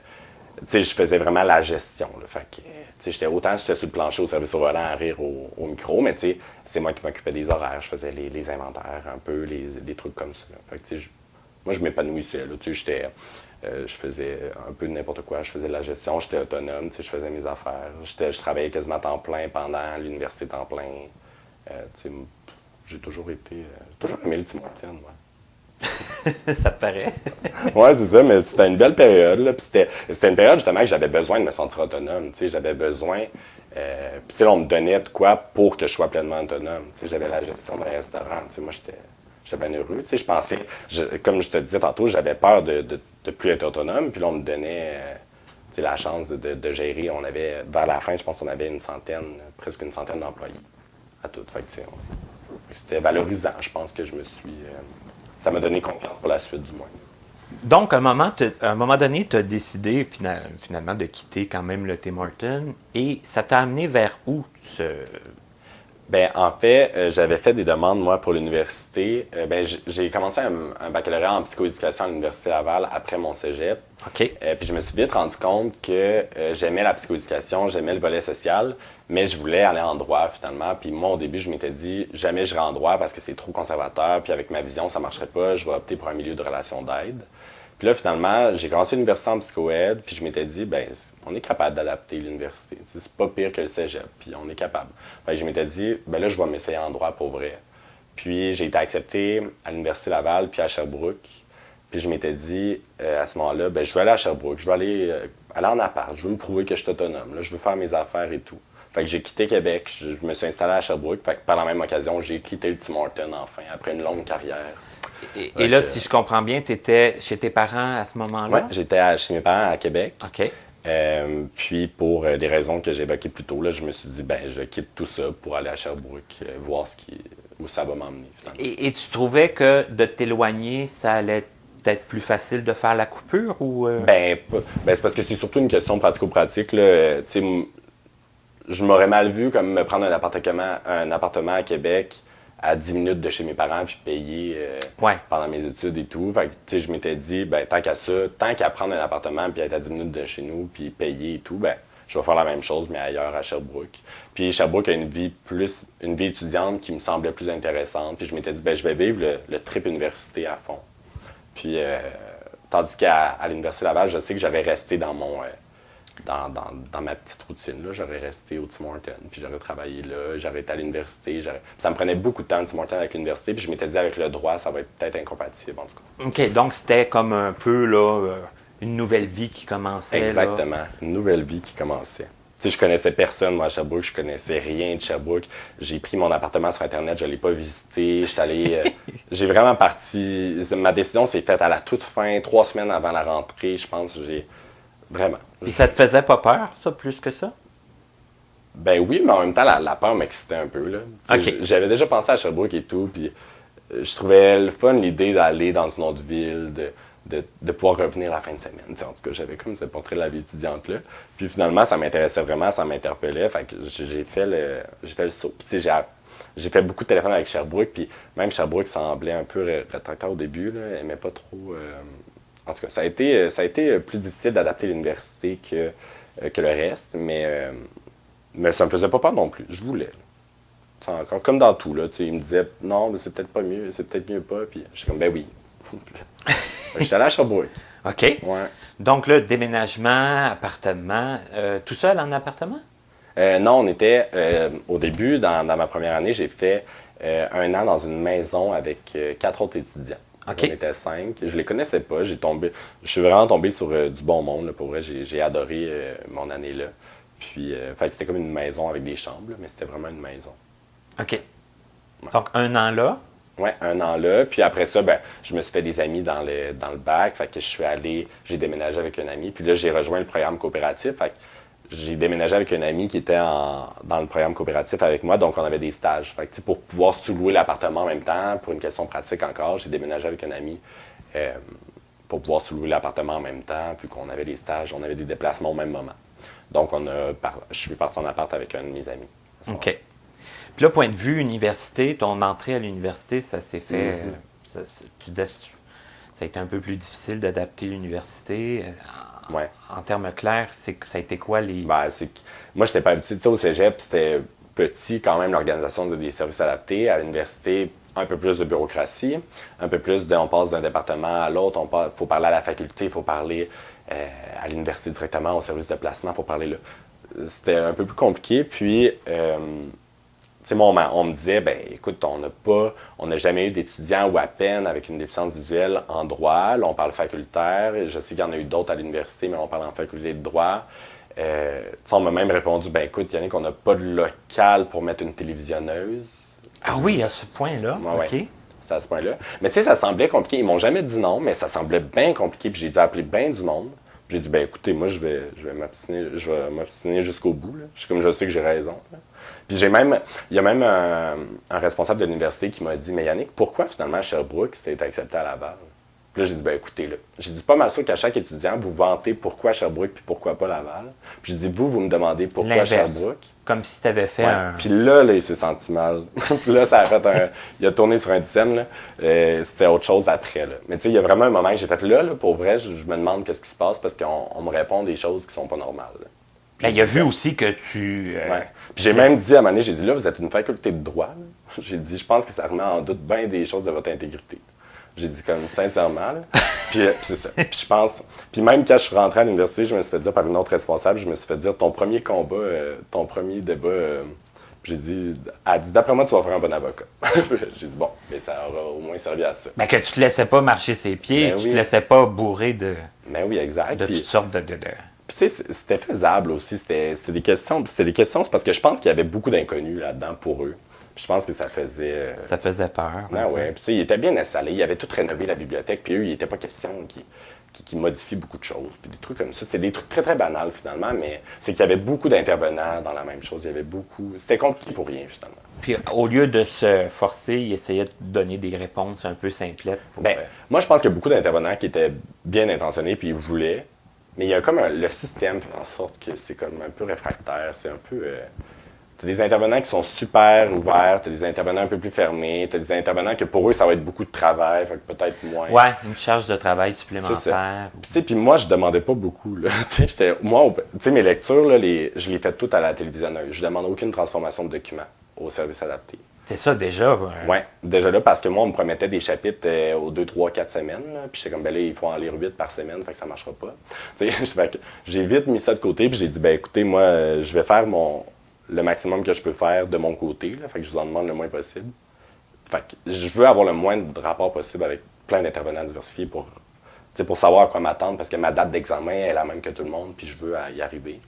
je faisais vraiment la gestion. Là, fait que, j'étais sur le plancher au service au volant à rire au micro, mais c'est moi qui m'occupais des horaires. Je faisais les inventaires un peu, les trucs comme ça. Là. Fait que, moi, je m'épanouissais. Là, je faisais un peu de n'importe quoi. Je faisais de la gestion, j'étais autonome, je faisais mes affaires. Je travaillais quasiment à temps plein pendant l'université temps plein. J'ai toujours aimé le Tim Hortons, ouais. Ça te paraît. Oui, c'est ça, mais c'était une belle période. Là, c'était une période justement que j'avais besoin de me sentir autonome. J'avais besoin. Puis on me donnait de quoi pour que je sois pleinement autonome. J'avais la gestion d'un restaurant. Moi, j'étais bien heureux. Je pensais, comme je te disais tantôt, j'avais peur de plus être autonome. Puis là, on me donnait la chance de gérer. On avait, vers la fin, je pense qu'on avait presque une centaine d'employés à tout. Fait que, c'était valorisant. Je pense que ça m'a donné confiance pour la suite, du moins. Donc, à un moment donné, tu as décidé finalement de quitter quand même le Tim Hortons. Et ça t'a amené vers où Ben, en fait, j'avais fait des demandes, moi, pour l'université. J'ai commencé un baccalauréat en psychoéducation à l'Université Laval après mon cégep. OK. Puis je me suis vite rendu compte que j'aimais la psychoéducation, j'aimais le volet social, mais je voulais aller en droit, finalement. Puis moi, au début, je m'étais dit, jamais je irai en droit parce que c'est trop conservateur, puis avec ma vision, ça marcherait pas, je vais opter pour un milieu de relations d'aide. Puis là, finalement, j'ai commencé l'université en psychoède, puis je m'étais dit, ben, on est capable d'adapter l'université. C'est pas pire que le cégep, puis on est capable. Fait que je m'étais dit, ben là, je vais m'essayer en droit pour vrai. Puis j'ai été accepté à l'Université Laval, puis à Sherbrooke. Puis je m'étais dit, à ce moment-là, ben, je vais aller à Sherbrooke, je vais aller en appart, je veux me prouver que je suis autonome, là, je veux faire mes affaires et tout. Fait que j'ai quitté Québec, je me suis installé à Sherbrooke, fait que par la même occasion, j'ai quitté le Tim Hortons enfin, après une longue carrière. Et là, si je comprends bien, tu étais chez tes parents à ce moment-là? Oui, j'étais chez mes parents à Québec. OK. Puis pour des raisons que j'évoquais plus tôt, là, je me suis dit, ben, je quitte tout ça pour aller à Sherbrooke, voir où ça va m'emmener. Et tu trouvais que de t'éloigner, ça allait être plus facile de faire la coupure ou Ben, c'est parce que c'est surtout une question pratico-pratique. Là. Je m'aurais mal vu comme me prendre un appartement à Québec à 10 minutes de chez mes parents puis payer pendant mes études et tout. Fait que, je m'étais dit, ben, tant qu'à prendre un appartement puis être à 10 minutes de chez nous puis payer et tout, ben, je vais faire la même chose, mais ailleurs à Sherbrooke. Puis Sherbrooke a une vie étudiante qui me semblait plus intéressante. Puis je m'étais dit, ben, je vais vivre le trip université à fond. Puis, tandis qu'à l'Université Laval, je sais que j'avais resté dans ma petite routine. Là, j'aurais resté au Tim Hortons, puis j'aurais travaillé là, j'aurais été à l'université. Ça me prenait beaucoup de temps, le Tim Hortons avec l'université, puis je m'étais dit avec le droit, ça va être peut-être incompatible, en tout cas. OK, donc c'était comme un peu là, une nouvelle vie qui commençait. Exactement, là. Une nouvelle vie qui commençait. Je connaissais personne, moi, à Sherbrooke, je connaissais rien de Sherbrooke. J'ai pris mon appartement sur Internet, je ne l'ai pas visité, j'étais allé... j'ai vraiment parti... Ma décision s'est faite à la toute fin, 3 semaines avant la rentrée, je pense, Vraiment. Et ça te faisait pas peur, ça, plus que ça? Ben oui, mais en même temps, la peur m'excitait un peu, là. Okay. J'avais déjà pensé à Sherbrooke et tout, puis je trouvais le fun, l'idée d'aller dans une autre ville, de pouvoir revenir la fin de semaine. En tout cas, j'avais comme ce portrait de la vie étudiante-là. Puis finalement, ça m'intéressait vraiment, ça m'interpellait, fait que j'ai fait le saut. Puis j'ai fait beaucoup de téléphones avec Sherbrooke, puis même Sherbrooke semblait un peu rétractaire au début, là, elle n'aimait pas trop. En tout cas, ça a été plus difficile d'adapter l'université que le reste, mais ça me faisait pas peur non plus. Je voulais. Comme dans tout, là, il me disait non, mais c'est peut-être pas mieux, c'est peut-être mieux pas, puis je suis comme ben oui. J'étais allé à Sherbrooke. OK. Ouais. Donc là, déménagement, appartement, tout seul en appartement? Non, on était, au début, dans ma première année, j'ai fait 1 an dans une maison avec 4 autres étudiants. OK. On était 5. Je les connaissais pas. Je suis vraiment tombé sur du bon monde. Là. Pour vrai, j'ai adoré mon année là. Puis, c'était comme une maison avec des chambres, là, mais c'était vraiment une maison. OK. Ouais. Donc, 1 an là. Oui, 1 an là. Puis après ça, je me suis fait des amis dans le bac. Fait que j'ai déménagé avec un ami. Puis là, j'ai rejoint le programme coopératif. Fait que j'ai déménagé avec un ami qui était dans le programme coopératif avec moi. Donc, on avait des stages. Fait que, pour pouvoir sous-louer l'appartement en même temps, pour une question pratique encore, j'ai déménagé avec un ami pour pouvoir sous-louer l'appartement en même temps. Puis qu'on avait des stages, on avait des déplacements au même moment. Donc, je suis parti en appart avec un de mes amis. OK. Puis là, point de vue université, ton entrée à l'université, ça s'est fait. Tu disais, ça a été un peu plus difficile d'adapter l'université. Ouais. En termes clairs, ça a été quoi les. Moi, j'étais pas habitué. Au cégep, c'était petit quand même l'organisation des services adaptés. À l'université, un peu plus de bureaucratie, un peu plus on passe d'un département à l'autre. Il faut parler à la faculté, il faut parler à l'université directement, au service de placement, il faut parler là. C'était un peu plus compliqué. Puis, on me disait, écoute, on n'a jamais eu d'étudiants ou à peine avec une déficience visuelle en droit. Là, on parle facultaire. Je sais qu'il y en a eu d'autres à l'université, mais on parle en faculté de droit. On m'a même répondu, écoute, Yannick, on n'a pas de local pour mettre une télévisionneuse. Ah oui, à ce point-là? Ouais, OK. ouais, c'est à ce point-là. Mais tu sais, ça semblait compliqué. Ils m'ont jamais dit non, mais ça semblait bien compliqué. Puis j'ai dû appeler bien du monde. J'ai dit, écoutez, moi, je vais m'obstiner jusqu'au bout. Là. Je sais que j'ai raison. Là. Puis il y a même un responsable de l'université qui m'a dit, mais Yannick, pourquoi finalement Sherbrooke c'est accepté à Laval? Puis là, j'ai dit, écoutez, là, j'ai dit pas mal sûr qu'à chaque étudiant, vous vantez pourquoi Sherbrooke puis pourquoi pas Laval. Puis j'ai dit, vous me demandez pourquoi L'inverse. Sherbrooke. Comme si tu avais fait un. Puis là, il s'est senti mal. Puis là, ça a fait il a tourné sur un dixième, là. C'était autre chose après, là. Mais tu sais, il y a vraiment un moment que j'ai fait là, pour vrai, je me demande qu'est-ce qui se passe parce qu'on me répond des choses qui sont pas normales. Il a vu aussi que tu. Ouais. Puis j'ai même dit à un moment donné, j'ai dit là, vous êtes une faculté de droit. Là. J'ai dit, je pense que ça remet en doute bien des choses de votre intégrité. J'ai dit comme sincèrement. Là. Puis c'est ça. Puis je pense. Puis même quand je suis rentré à l'université, je me suis fait dire par une autre responsable, je me suis fait dire ton premier combat, ton premier débat. J'ai dit, elle dit d'après moi, tu vas faire un bon avocat. J'ai dit bon, mais ça aura au moins servi à ça. Que tu te laissais pas marcher ses pieds, tu te laissais pas bourrer de. Mais oui, exact. De toutes sortes de. Puis tu sais, c'était faisable aussi. C'était des questions. C'était des questions, c'est parce que je pense qu'il y avait beaucoup d'inconnus là-dedans pour eux. Puis je pense que ça faisait. Ça faisait peur. Ah ouais. Puis tu sais, ils étaient bien installés. Ils avaient tout rénové la bibliothèque. Puis eux, il n'était pas question qui modifient beaucoup de choses. Puis des trucs comme ça. C'était des trucs très, très banals finalement. Mais c'est qu'il y avait beaucoup d'intervenants dans la même chose. Il y avait beaucoup. C'était compliqué pour rien finalement. Puis au lieu de se forcer, ils essayaient de donner des réponses un peu simplettes. Moi, je pense qu'il y a beaucoup d'intervenants qui étaient bien intentionnés. Puis ils voulaient. Mais il y a comme le système fait en sorte que c'est comme un peu réfractaire. C'est un peu. T'as des intervenants qui sont super ouverts, t'as des intervenants un peu plus fermés, t'as des intervenants que pour eux, ça va être beaucoup de travail, fait que peut-être moins. Ouais, une charge de travail supplémentaire. Puis moi, je demandais pas beaucoup. Là. Mes lectures, là, je les fais toutes à la télévisionneuse. Je demande aucune transformation de documents au service adapté. C'est ça déjà? Oui, déjà là, parce que moi, on me promettait des chapitres aux 2, 3, 4 semaines. Là, puis j'étais comme, là, il faut en lire 8 par semaine, fait que ça marchera pas. J'ai vite mis ça de côté, puis j'ai dit, écoutez, moi, je vais faire le maximum que je peux faire de mon côté. Là, fait que je vous en demande le moins possible. Fait que je veux avoir le moins de rapports possible avec plein d'intervenants diversifiés pour savoir à quoi m'attendre, parce que ma date d'examen est la même que tout le monde, puis je veux y arriver.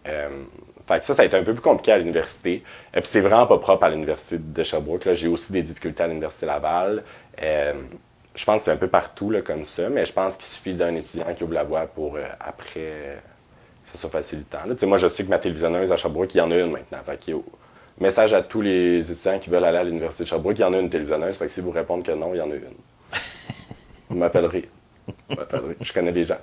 Fait que ça a été un peu plus compliqué à l'université. Et puis c'est vraiment pas propre à l'université de Sherbrooke. Là. J'ai aussi des difficultés à l'université Laval. Je pense que c'est un peu partout là, comme ça, mais je pense qu'il suffit d'un étudiant qui ouvre la voie pour après que ça soit facilitant. Là, moi, je sais que ma télévisionneuse à Sherbrooke, il y en a une maintenant. Fait que, message à tous les étudiants qui veulent aller à l'université de Sherbrooke, il y en a une télévisionneuse. Fait que si vous répondez que non, il y en a une. Vous m'appellerez. Je connais les gens.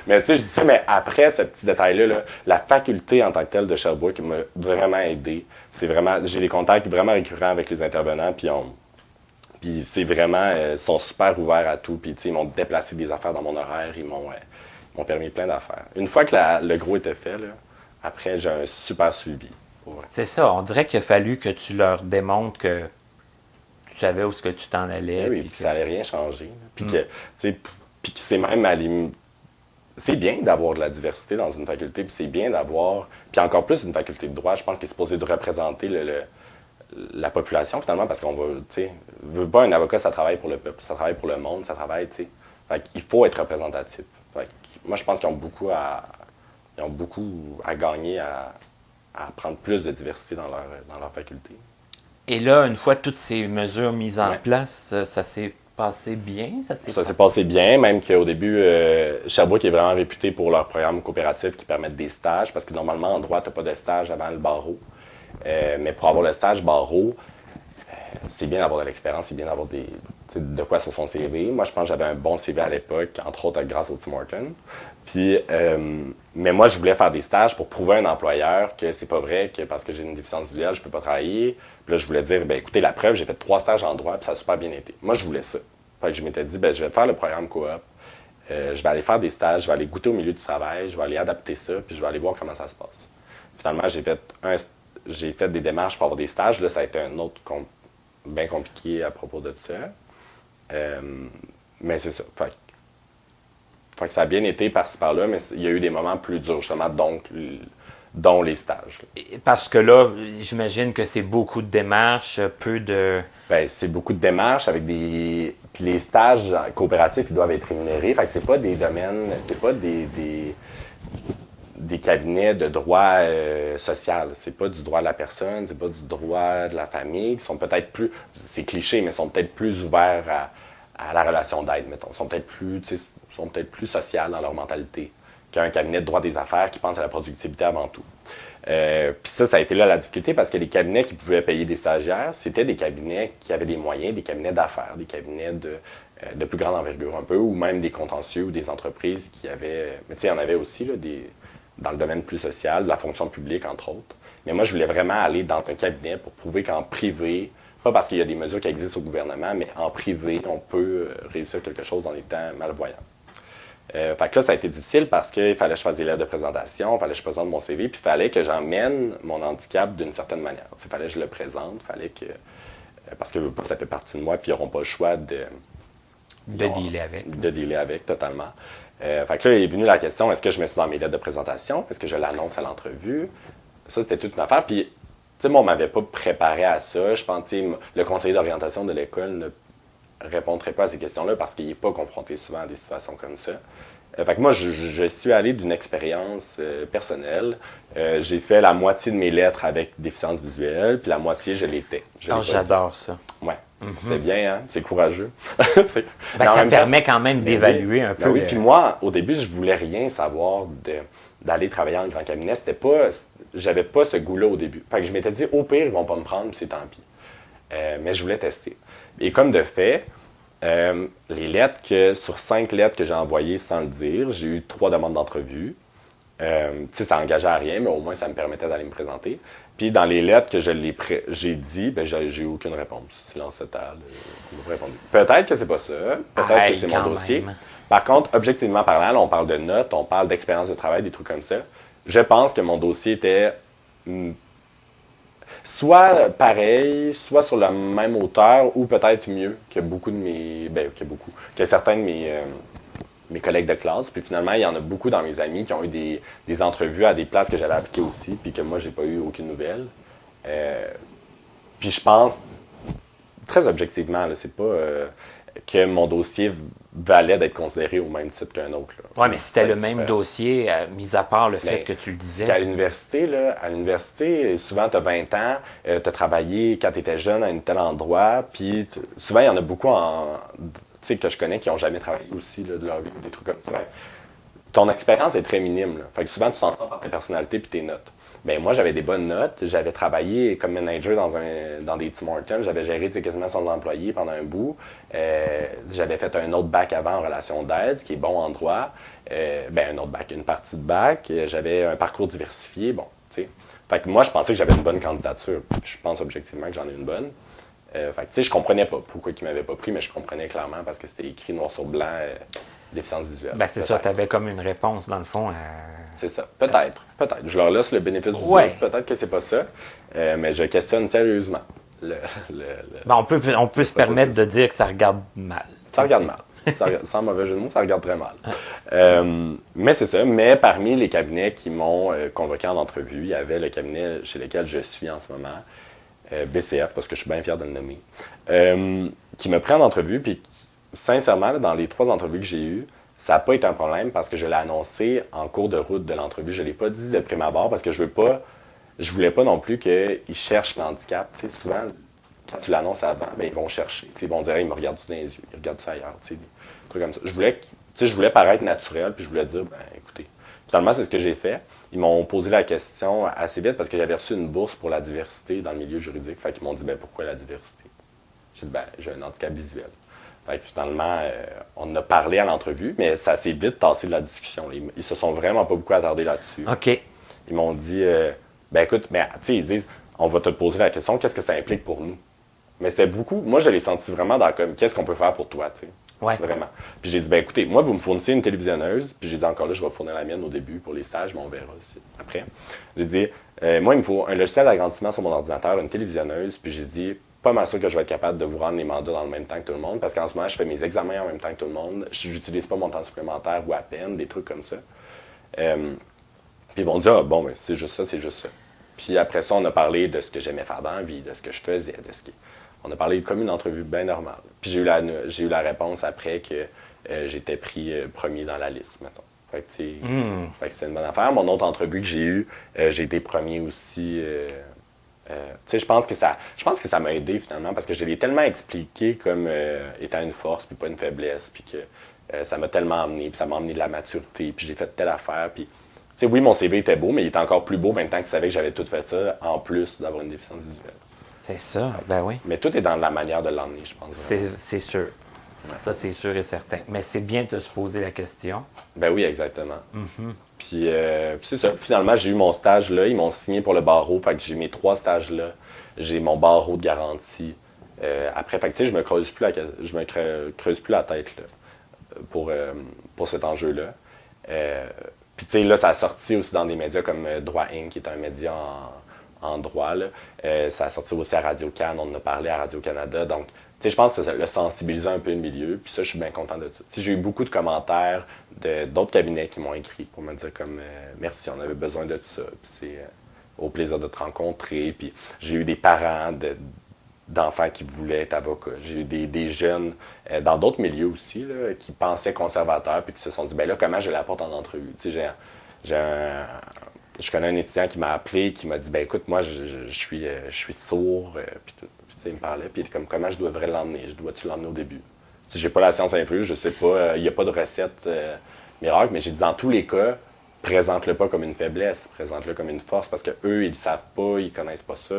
Mais tu sais, je dis ça, mais après ce petit détail-là, là, la faculté en tant que telle de Sherbrooke m'a vraiment aidé. C'est vraiment, j'ai des contacts vraiment récurrents avec les intervenants, puis c'est vraiment, ils sont super ouverts à tout, puis tu sais, ils m'ont déplacé des affaires dans mon horaire, ils m'ont permis plein d'affaires. Une fois que le gros était fait, là, après, j'ai un super suivi. Ouais. C'est ça, on dirait qu'il a fallu que tu leur démontres que tu savais où est-ce que tu t'en allais. Oui, puis que ça n'allait rien changer. Là. Puis que, tu sais, puis que c'est même à c'est bien d'avoir de la diversité dans une faculté, puis c'est bien d'avoir, puis encore plus une faculté de droit, je pense qu'elle est supposée de représenter la population finalement, parce qu'on va, tu sais, veut pas un avocat, ça travaille pour le peuple, ça travaille pour le monde, ça travaille, tu sais. Fait qu'il faut être représentatif. Fait que, moi, je pense qu'ils ont beaucoup à gagner à prendre plus de diversité dans leur faculté. Et là, une fois toutes ces mesures mises en place, ça s'est passé bien? Ça s'est passé bien, même qu'au début, Sherbrooke est vraiment réputé pour leur programme coopératif qui permettent des stages, parce que normalement, en droit, tu n'as pas de stage avant le barreau. Mais pour avoir le stage barreau, c'est bien d'avoir de l'expérience, c'est bien d'avoir de quoi sur son CV. Moi, je pense que j'avais un bon CV à l'époque, entre autres grâce au Tim Hortons. Puis, mais moi, je voulais faire des stages pour prouver à un employeur que c'est pas vrai que parce que j'ai une déficience visuelle, je peux pas travailler. Puis là, je voulais dire, écoutez, la preuve, j'ai fait 3 stages en droit, puis ça a super bien été. Moi, je voulais ça. Fait que je m'étais dit, je vais faire le programme coop. Je vais aller faire des stages, je vais aller goûter au milieu du travail, je vais aller adapter ça, puis je vais aller voir comment ça se passe. Finalement, j'ai fait des démarches pour avoir des stages. Là, ça a été un autre bien compliqué à propos de ça. Mais c'est ça. Fait que ça a bien été par-ci par-là, mais il y a eu des moments plus durs, justement, dont les stages. Parce que là, j'imagine que c'est beaucoup de démarches, peu de... C'est beaucoup de démarches avec des... Puis les stages coopératifs, ils doivent être rémunérés. Fait que c'est pas des domaines, c'est pas des cabinets de droit social. C'est pas du droit de la personne, c'est pas du droit de la famille, qui sont peut-être plus... C'est cliché, mais sont peut-être plus ouverts à la relation d'aide, mettons. Sont peut-être plus sociales dans leur mentalité qu'un cabinet de droit des affaires qui pense à la productivité avant tout. Puis ça a été là la difficulté parce que les cabinets qui pouvaient payer des stagiaires, c'était des cabinets qui avaient des moyens, des cabinets d'affaires, des cabinets de plus grande envergure un peu, ou même des contentieux ou des entreprises qui avaient... Mais tu sais, il y en avait aussi là, dans le domaine plus social, de la fonction publique, entre autres. Mais moi, je voulais vraiment aller dans un cabinet pour prouver qu'en privé, pas parce qu'il y a des mesures qui existent au gouvernement, mais en privé, on peut réussir quelque chose en étant malvoyant. Fait que là, ça a été difficile parce qu'il fallait que je fasse des lettres de présentation, il fallait que je présente mon CV, puis il fallait que j'emmène mon handicap d'une certaine manière. Il fallait que je le présente, parce que ça fait partie de moi, puis ils n'auront pas le choix de dealer avec. De dealer avec, totalement. Fait que là, est venue la question, est-ce que je mets ça dans mes lettres de présentation? Est-ce que je l'annonce à l'entrevue? Ça, c'était toute une affaire. Puis, tu sais, moi, on ne m'avait pas préparé à ça. Je pense que le conseiller d'orientation de l'école ne répondrait pas à ces questions-là parce qu'il n'est pas confronté souvent à des situations comme ça. Fait que moi, je suis allé d'une expérience personnelle. J'ai fait la moitié de mes lettres avec déficience visuelle, puis la moitié, je l'étais. J'adore ça. Ouais. C'est bien, hein? C'est courageux. Ça permet quand même d'évaluer un peu. Oui, puis moi, au début, je voulais rien savoir d'aller travailler en grand cabinet. J'avais pas ce goût-là au début. Fait que je m'étais dit, au pire, ils vont pas me prendre, c'est tant pis. Mais je voulais tester. Et comme de fait, les lettres sur 5 lettres que j'ai envoyées sans le dire, j'ai eu 3 demandes d'entrevue. Tu sais, ça n'engageait à rien, mais au moins, ça me permettait d'aller me présenter. Puis dans les lettres que j'ai dit, j'ai eu aucune réponse. Silence total. Peut-être que c'est pas ça. Peut-être que c'est mon dossier. Même. Par contre, objectivement parlant, là, on parle de notes, on parle d'expérience de travail, des trucs comme ça. Je pense que mon dossier était soit pareil, soit sur la même hauteur, ou peut-être mieux que beaucoup de que certains de mes collègues de classe. Puis finalement, il y en a beaucoup dans mes amis qui ont eu des entrevues à des places que j'avais appliquées aussi, puis que moi, j'ai pas eu aucune nouvelle. Puis je pense, très objectivement, là, c'est pas que mon dossier valait d'être considéré au même titre qu'un autre. Oui, mais c'était le même dossier, mis à part le fait que tu le disais. À l'université, souvent, tu as 20 ans, tu as travaillé quand tu étais jeune à un tel endroit, puis souvent, il y en a beaucoup que je connais qui n'ont jamais travaillé aussi là, de leur vie, des trucs comme ça. Ton expérience est très minime. Là. Fait que souvent, tu t'en sors par ta personnalité et tes notes. Ben moi, j'avais des bonnes notes. J'avais travaillé comme manager dans des Tim Hortons. J'avais géré quasiment 100 employés pendant un bout. J'avais fait un autre bac avant en relations d'aide, ce qui est bon en droit. Un autre bac, une partie de bac. J'avais un parcours diversifié. Bon, tu sais. Fait que moi, je pensais que j'avais une bonne candidature. Je pense objectivement que j'en ai une bonne. Fait que, tu sais, je comprenais pas pourquoi ils m'avaient pas pris, mais je comprenais clairement parce que c'était écrit noir sur blanc, déficience visuelle. Ben, c'est ça, tu avais comme une réponse, dans le fond. C'est ça. Peut-être. Je leur laisse le bénéfice du doute. Peut-être que c'est pas ça. Mais je questionne sérieusement. Ben, on peut se permettre de dire que ça regarde mal. Ça regarde mal. Sans mauvais jeu de mots, ça regarde très mal. Mais c'est ça. Mais parmi les cabinets qui m'ont convoqué en entrevue, il y avait le cabinet chez lequel je suis en ce moment, BCF, parce que je suis bien fier de le nommer, qui me prend en entrevue. Puis, sincèrement, dans les 3 entrevues que j'ai eues, ça n'a pas été un problème parce que je l'ai annoncé en cours de route de l'entrevue. Je ne l'ai pas dit de prime abord parce que je voulais pas non plus qu'ils cherchent l'handicap. Tu sais, souvent, quand tu l'annonces avant, ben, ils vont chercher. Tu sais, ils vont dire, ils me regardent dans les yeux, ils regardent ça ailleurs. Tu sais, des trucs comme ça. Je voulais paraître naturel, puis je voulais dire, ben écoutez, finalement, c'est ce que j'ai fait. Ils m'ont posé la question assez vite parce que j'avais reçu une bourse pour la diversité dans le milieu juridique. Fait qu'ils m'ont dit, ben pourquoi la diversité? J'ai dit, ben j'ai un handicap visuel. Fait que finalement, on a parlé à l'entrevue, mais ça s'est vite tassé de la discussion. Ils se sont vraiment pas beaucoup attardés là-dessus. OK. Ils m'ont dit, ben écoute, mais tu sais, ils disent, on va te poser la question, qu'est-ce que ça implique pour nous? Mais c'était beaucoup, moi je l'ai senti vraiment dans comme, qu'est-ce qu'on peut faire pour toi, tu sais? Ouais. Vraiment. Puis j'ai dit, ben écoutez, moi vous me fournissez une télévisionneuse, puis j'ai dit encore là, je vais fournir la mienne au début pour les stages, mais on verra aussi après. J'ai dit, moi il me faut un logiciel d'agrandissement sur mon ordinateur, une télévisionneuse, puis j'ai dit, pas mal sûr que je vais être capable de vous rendre les mandats dans le même temps que tout le monde, parce qu'en ce moment, je fais mes examens en même temps que tout le monde, je n'utilise pas mon temps supplémentaire ou à peine, des trucs comme ça. Puis ils m'ont dit, ah bon, ben, c'est juste ça, c'est juste ça. Puis après ça, on a parlé de ce que j'aimais faire dans la vie, de ce que je faisais, on a parlé comme une entrevue bien normale. Puis j'ai eu la réponse après que j'étais pris premier dans la liste, mettons. Fait que c'est une bonne affaire. Mon autre entrevue que j'ai eue, j'ai été premier aussi. Je pense que ça m'a aidé finalement parce que je l'ai tellement expliqué comme étant une force puis pas une faiblesse, puis que ça m'a tellement amené, puis ça m'a amené de la maturité, puis j'ai fait telle affaire, puis oui, mon CV était beau, mais il était encore plus beau maintenant que je savais que j'avais tout fait ça, en plus d'avoir une déficience visuelle. C'est ça, ben oui. Mais tout est dans la manière de l'emmener, je pense. C'est sûr. Ouais. Ça, c'est sûr et certain. Mais c'est bien de se poser la question. Ben oui, exactement. Puis c'est ça. Finalement, j'ai eu mon stage là. Ils m'ont signé pour le barreau. Fait que j'ai mes 3 stages là. J'ai mon barreau de garantie. Après, fait que je me creuse plus la tête là, pour cet enjeu-là. Puis tu sais, là, ça a sorti aussi dans des médias comme Droit Inc., qui est un média en droit. Là. Ça a sorti aussi à Radio-Can. On en a parlé à Radio-Canada. Donc, tu sais, je pense que ça l'a sensibilisé un peu le milieu, puis ça, je suis bien content de ça. Tu sais, j'ai eu beaucoup de commentaires d'autres cabinets qui m'ont écrit pour me dire comme merci, on avait besoin de ça, puis c'est au plaisir de te rencontrer. Puis j'ai eu des parents d'enfants qui voulaient être avocats. J'ai eu des jeunes dans d'autres milieux aussi là, qui pensaient conservateurs, puis qui se sont dit ben là, comment je l'apporte en entrevue. Tu sais, je connais un étudiant qui m'a appelé, qui m'a dit ben écoute, moi je suis sourd, puis tout. Il me parlait, puis il était comme comment je devrais l'emmener, dois-tu l'emmener au début? Si j'ai pas la science infuse, je sais pas, il n'y a pas de recette miracle, mais j'ai dit dans tous les cas, présente-le pas comme une faiblesse, présente-le comme une force, parce qu'eux, ils le savent pas, ils connaissent pas ça.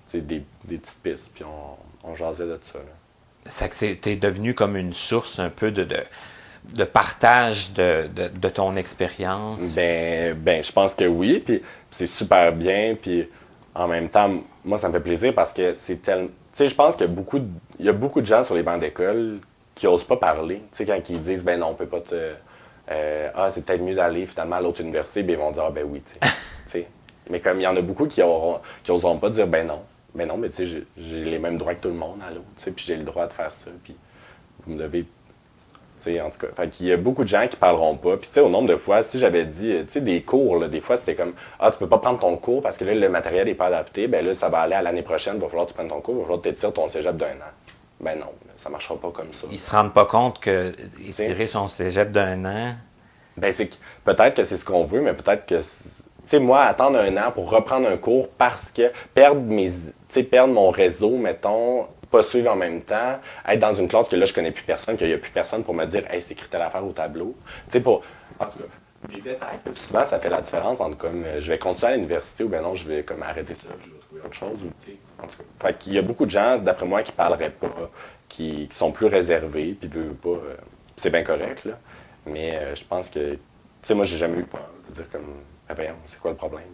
C'est des petites pistes, puis on jasait de ça. C'est que c'était devenu comme une source un peu de partage de ton expérience. Ben, je pense que oui, puis c'est super bien, puis en même temps, moi, ça me fait plaisir parce que c'est tellement... Tu sais, je pense qu'il y a beaucoup de gens sur les bancs d'école qui n'osent pas parler. Tu sais, quand ils disent, ben non, on peut pas te... c'est peut-être mieux d'aller finalement à l'autre université, ben ils vont dire, ah ben oui, tu sais. Mais comme il y en a beaucoup qui oseront pas dire, ben non, mais tu sais, j'ai les mêmes droits que tout le monde à l'autre, tu sais, puis j'ai le droit de faire ça, puis vous me devez... En tout cas, fait qu'il y a beaucoup de gens qui parleront pas. Puis, tu sais, au nombre de fois, si j'avais dit, tu sais, des cours, là, des fois, c'était comme, tu peux pas prendre ton cours parce que là, le matériel est pas adapté. Ben là, ça va aller à l'année prochaine, il va falloir que tu prennes ton cours, il va falloir que tu étires ton cégep d'1 an. Ben non, ça marchera pas comme ça. Ils se rendent pas compte que étirer son cégep d'1 an. Ben, peut-être que c'est ce qu'on veut, mais peut-être que, tu sais, moi, attendre 1 an pour reprendre un cours parce que perdre mon réseau, mettons, pas suivre en même temps, être dans une classe que là, je connais plus personne, qu'il n'y a plus personne pour me dire « Hey, c'est écrit telle affaire au tableau. » Tu sais, en tout cas, des détails. Souvent, ça fait la différence entre comme je vais continuer à l'université ou bien non, je vais comme arrêter ça, je vais trouver autre chose. Ou, en tout cas. Fait qu'il y a beaucoup de gens, d'après moi, qui parleraient pas, qui sont plus réservés, puis veulent pas. C'est bien correct, là. Mais je pense que, tu sais, moi, j'ai jamais eu peur de dire comme, ah ben, c'est quoi le problème?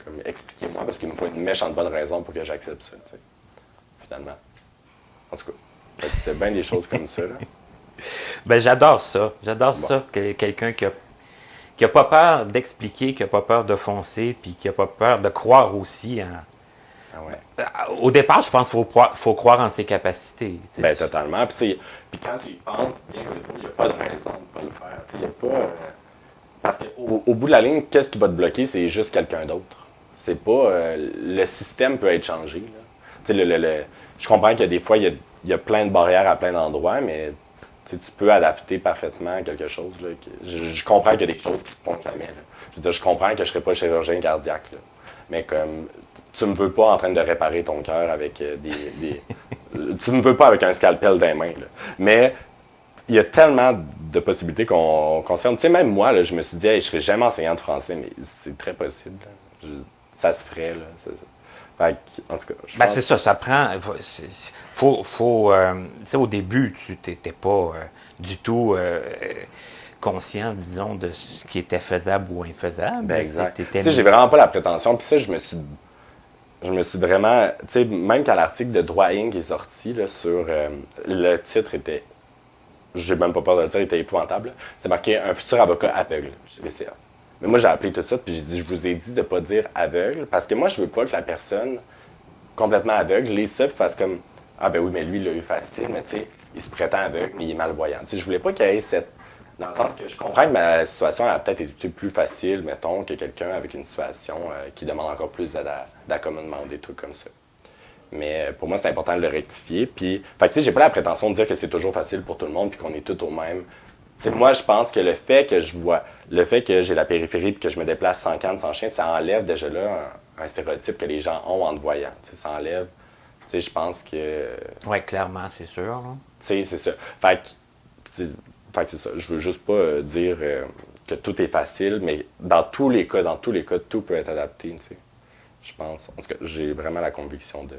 Comme, expliquez-moi, parce qu'il me faut une méchante bonne raison pour que j'accepte ça, tu sais, finalement. En tout cas, c'était bien des choses comme ça, là. Ben, j'adore ça. J'adore ça, que quelqu'un qui a pas peur d'expliquer, qui a pas peur de foncer, puis qui a pas peur de croire aussi en... Ah ouais. Au départ, je pense qu'il faut croire en ses capacités. T'sais. Ben, totalement. Puis quand tu y penses, bien que il n'y a pas de raison de ne pas le faire. Il y a pas... parce qu'au bout de la ligne, qu'est-ce qui va te bloquer? C'est juste quelqu'un d'autre. C'est pas... le système peut être changé. Tu sais, je comprends que des fois, il y a plein de barrières à plein d'endroits, mais tu peux adapter parfaitement quelque chose. Là, je comprends qu'il y a des choses qui se font jamais. Là. Je veux dire, je comprends que je ne serai pas chirurgien cardiaque. Là. Mais comme tu me veux pas en train de réparer ton cœur avec tu me veux pas avec un scalpel dans les mains. Là. Mais il y a tellement de possibilités qu'on concerne. Tu sais, même moi, là, je me suis dit, hey, je serai jamais enseignant de français, mais c'est très possible. Ça se ferait. Là. Fait que, en tout cas, je pense... c'est ça, ça prend. Tu sais, au début, tu n'étais pas du tout conscient, disons, de ce qui était faisable ou infaisable. Ben exact. Tu sais, j'ai vraiment pas la prétention. Puis ça, je me suis vraiment... Tu sais, même quand l'article de Droit Inc. est sorti, là, sur... le titre était... J'ai même pas peur de le dire, il était épouvantable. C'est marqué « Un futur avocat aveugle » chez VCA. Mais moi, j'ai appelé tout ça, puis j'ai dit « Je vous ai dit de pas dire aveugle, parce que moi, je veux pas que la personne complètement aveugle lise ça, puis fasse comme « Ah ben oui, mais lui, il l'a eu facile, mais tu sais, il se prétend aveugle, mais il est malvoyant. » Tu sais, je voulais pas qu'il y ait cette... Dans le sens que je comprends que ma situation a peut-être été plus facile, mettons, que quelqu'un avec une situation qui demande encore plus d'accommodement ou des trucs comme ça. Mais pour moi, c'est important de le rectifier. Puis, fait que, tu sais, j'ai pas la prétention de dire que c'est toujours facile pour tout le monde puis qu'on est tous au même. Tu sais, moi, je pense que le fait que j'ai la périphérie puis que je me déplace sans canne, sans chien, ça enlève déjà là un stéréotype que les gens ont en te voyant. Tu sais, ça enlève. Tu sais, je pense que. Oui, clairement, c'est sûr. Là. Tu sais, c'est ça. Fait que c'est ça. Je veux juste pas dire que tout est facile, mais dans tous les cas, tout peut être adapté. Tu sais. Je pense. En tout cas, j'ai vraiment la conviction de.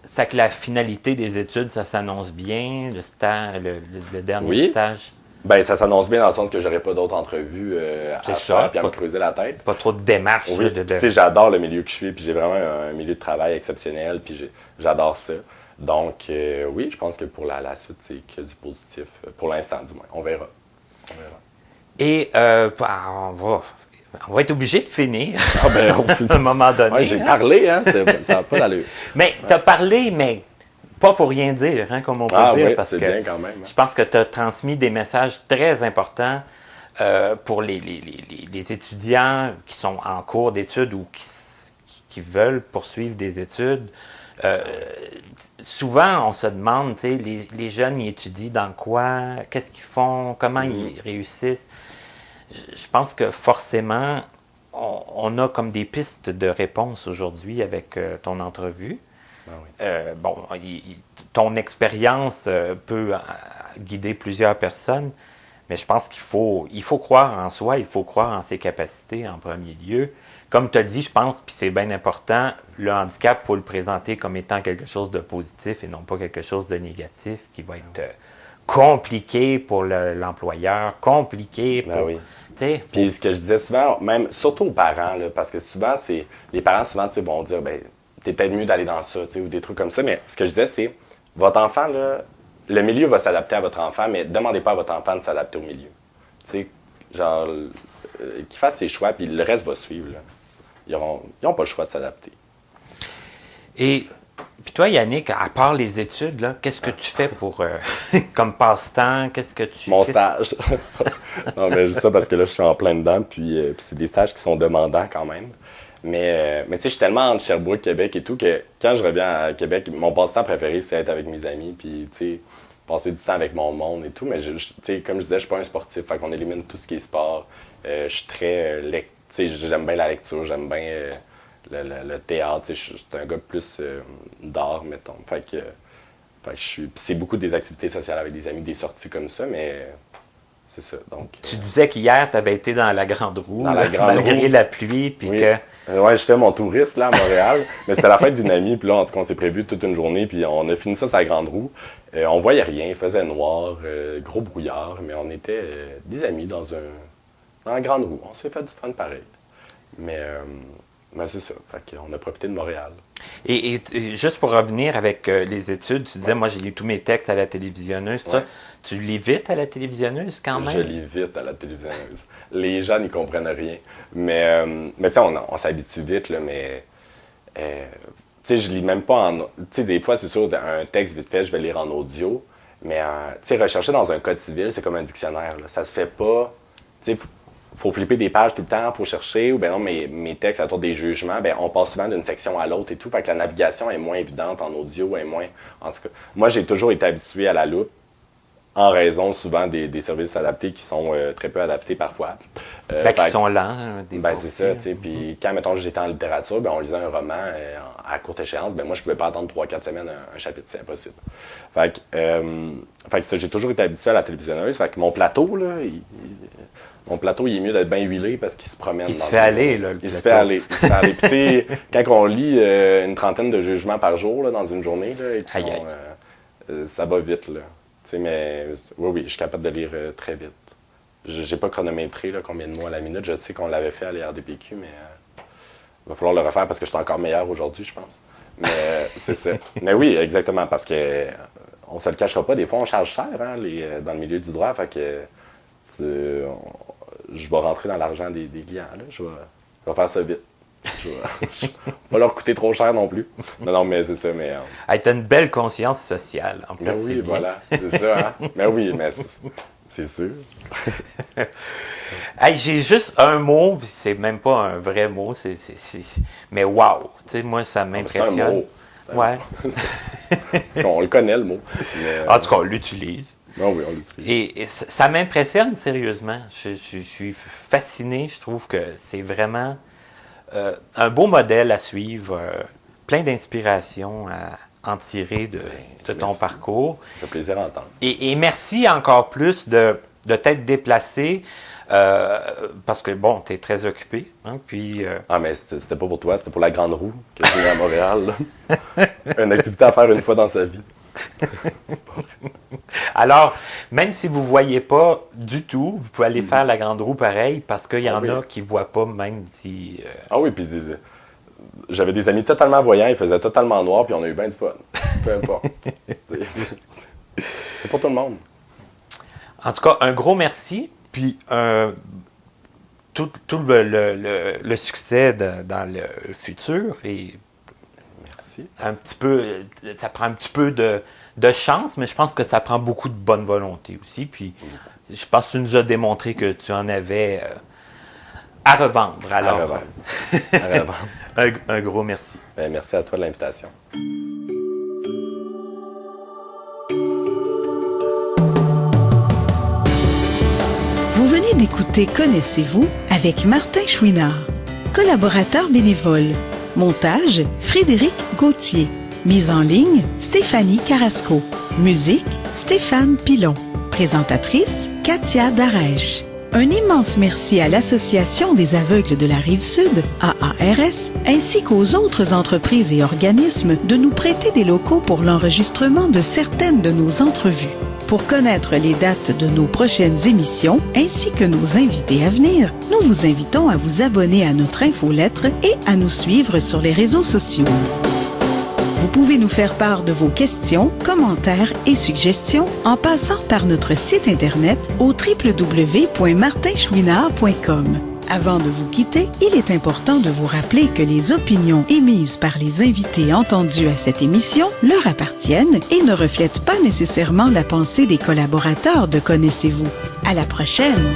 C'est que la finalité des études, ça s'annonce bien, le stage, le dernier stage. Ben, ça s'annonce bien dans le sens que j'aurais pas d'autres entrevues à faire puis à me creuser la tête. Pas trop de démarches. Oui, tu sais, j'adore le milieu que je suis, puis j'ai vraiment un milieu de travail exceptionnel, puis j'adore ça. Donc, oui, je pense que pour la suite, c'est que du positif. Pour l'instant, du moins. On verra. Et on va être obligé de finir ah ben, on finit. à un moment donné. Ouais, j'ai parlé, hein? Ça n'a pas d'allure. Mais tu as parlé, mais pas pour rien dire, hein, comme on peut dire. Oui, parce c'est que bien quand même. Hein. Je pense que tu as transmis des messages très importants pour les étudiants qui sont en cours d'études ou qui veulent poursuivre des études. Souvent, on se demande, tu sais, les jeunes, ils étudient dans quoi, qu'est-ce qu'ils font, comment ils réussissent. Je pense que forcément, on a comme des pistes de réponse aujourd'hui avec ton entrevue. Ah oui. Ton expérience peut guider plusieurs personnes, mais je pense qu'il faut croire en soi, il faut croire en ses capacités en premier lieu. Comme tu as dit, je pense, puis c'est bien important, le handicap, il faut le présenter comme étant quelque chose de positif et non pas quelque chose de négatif qui va être compliqué pour l'employeur, compliqué pour... oui. Puis ce que je disais souvent, même surtout aux parents, là, parce que souvent, les parents souvent vont dire, ben, t'es peut-être mieux d'aller dans ça, ou des trucs comme ça, mais ce que je disais, c'est, votre enfant, là, le milieu va s'adapter à votre enfant, mais demandez pas à votre enfant de s'adapter au milieu. Tu sais, genre, qu'il fasse ses choix, puis le reste va suivre, là. Ils n'ont pas le choix de s'adapter. Et puis toi, Yannick, à part les études, là, qu'est-ce que tu fais pour comme passe-temps? Qu'est-ce que tu... Mon stage. Non, mais je dis ça parce que là, je suis en plein dedans, puis c'est des stages qui sont demandants quand même. Mais tu sais, je suis tellement entre Sherbrooke, Québec et tout, que quand je reviens à Québec, mon passe-temps préféré, c'est être avec mes amis, puis tu sais, passer du temps avec mon monde et tout. Mais tu sais, comme je disais, je suis pas un sportif, fait qu'on élimine tout ce qui est sport. Je suis très... tu sais, j'aime bien la lecture, j'aime bien... Le théâtre, je suis un gars plus d'art, mettons. Fait que c'est beaucoup des activités sociales avec des amis, des sorties comme ça, mais c'est ça. Donc, Tu disais qu'hier, tu avais été dans la Grande Roue, Dans la Grande malgré Roue. la pluie, puis oui. que... Ouais, je fais mon touriste là à Montréal, mais c'était la fête d'une amie, puis là, en tout cas, on s'est prévu toute une journée, puis on a fini ça sur la Grande Roue. On voyait rien, il faisait noir, gros brouillard, mais on était des amis dans la Grande Roue. On s'est fait du fun pareil. Mais c'est ça, fait qu'on a profité de Montréal. Et juste pour revenir avec les études, tu disais, moi, j'ai lu tous mes textes à la télévisionneuse, tout ça. Tu lis vite à la télévisionneuse quand même? Je lis vite à la télévisionneuse. Les gens n'y comprennent rien. Mais tu sais, on s'habitue vite, là, mais... tu sais, je lis même pas en... Tu sais, des fois, c'est sûr, un texte vite fait, je vais lire en audio. Mais, tu sais, rechercher dans un code civil, c'est comme un dictionnaire, là. Ça se fait pas... Tu sais, faut flipper des pages tout le temps, faut chercher, ou ben non, mes textes autour des jugements, ben on passe souvent d'une section à l'autre et tout, fait que la navigation est moins évidente en audio, est moins... En tout cas, moi, j'ai toujours été habitué à la loupe, en raison souvent des services adaptés qui sont très peu adaptés parfois. Qui sont lents, des fois c'est aussi, ça, là. tu sais, puis quand, mettons, j'étais en littérature, ben on lisait un roman à courte échéance, ben moi, je pouvais pas attendre 3-4 semaines un chapitre, c'est impossible. Fait que ça, j'ai toujours été habitué à la télévisionneuse, fait que mon plateau, là, il est mieux d'être bien huilé parce qu'il se promène. Il se fait aller, là, le Il se plateau. fait aller. Il se fait aller. Puis, tu sais, quand on lit une trentaine de jugements par jour, là, dans une journée, là, et tout, Aïe, aïe. ça va vite, là. Tu sais, mais oui, je suis capable de lire très vite. J'ai pas chronométré là, combien de mots à la minute. Je sais qu'on l'avait fait à l'IRDPQ, mais il va falloir le refaire parce que je suis encore meilleur aujourd'hui, je pense. Mais c'est ça. Mais oui, exactement, parce que on se le cachera pas. Des fois, on charge cher hein, dans le milieu du droit. Fait que je vais rentrer dans l'argent des clients. Là. Je vais faire ça vite. Je vais pas leur coûter trop cher non plus. Non, mais c'est ça. Mais Tu as une belle conscience sociale, en plus. mais c'est oui, bien. voilà. C'est ça. Hein? Mais oui, mais c'est sûr. Hey, j'ai juste un mot, puis c'est même pas un vrai mot, mais wow! Tu sais, moi, ça C'est un m'impressionne. mot. Ouais. Parce qu'on le connaît, le mot. Mais, En tout cas, on l'utilise. non, oui, on l'utilise. Et ça m'impressionne sérieusement. Je suis fasciné. Je trouve que c'est vraiment un beau modèle à suivre, plein d'inspiration à en tirer de ton merci. parcours. Ça fait plaisir à entendre. Et merci encore plus de t'être déplacé parce que, bon, tu es très occupé. Hein, puis, Ah, mais c'était pas pour toi, c'était pour la Grande Roue que j'ai eu à Montréal. Là. Une activité à faire une fois dans sa vie. alors, même si vous ne voyez pas du tout, vous pouvez aller faire la Grande Roue pareil parce qu'il y en oui. a qui ne voient pas même si... Ah oui, puis j'avais des amis totalement voyants, ils faisaient totalement noir, puis on a eu bien du fun. Peu importe. C'est pour tout le monde. En tout cas, un gros merci, puis tout le succès dans le futur. Et Merci. un petit peu, ça prend un petit peu de chance, mais je pense que ça prend beaucoup de bonne volonté aussi. Puis je pense que tu nous as démontré que tu en avais à revendre. Alors, À revendre. À revendre. un gros merci. Ben, merci à toi de l'invitation. Vous venez d'écouter Connaissez-vous avec Martin Chouinard, collaborateur bénévole. Montage, Frédéric Gauthier. Mise en ligne, Stéphanie Carrasco. Musique, Stéphane Pilon. Présentatrice, Katia Darèche. Un immense merci à l'Association des aveugles de la Rive-Sud, AARS, ainsi qu'aux autres entreprises et organismes de nous prêter des locaux pour l'enregistrement de certaines de nos entrevues. Pour connaître les dates de nos prochaines émissions, ainsi que nos invités à venir, nous vous invitons à vous abonner à notre infolettre et à nous suivre sur les réseaux sociaux. Vous pouvez nous faire part de vos questions, commentaires et suggestions en passant par notre site internet au www.martinchouinard.com. Avant de vous quitter, il est important de vous rappeler que les opinions émises par les invités entendus à cette émission leur appartiennent et ne reflètent pas nécessairement la pensée des collaborateurs de Connaissez-vous. À la prochaine!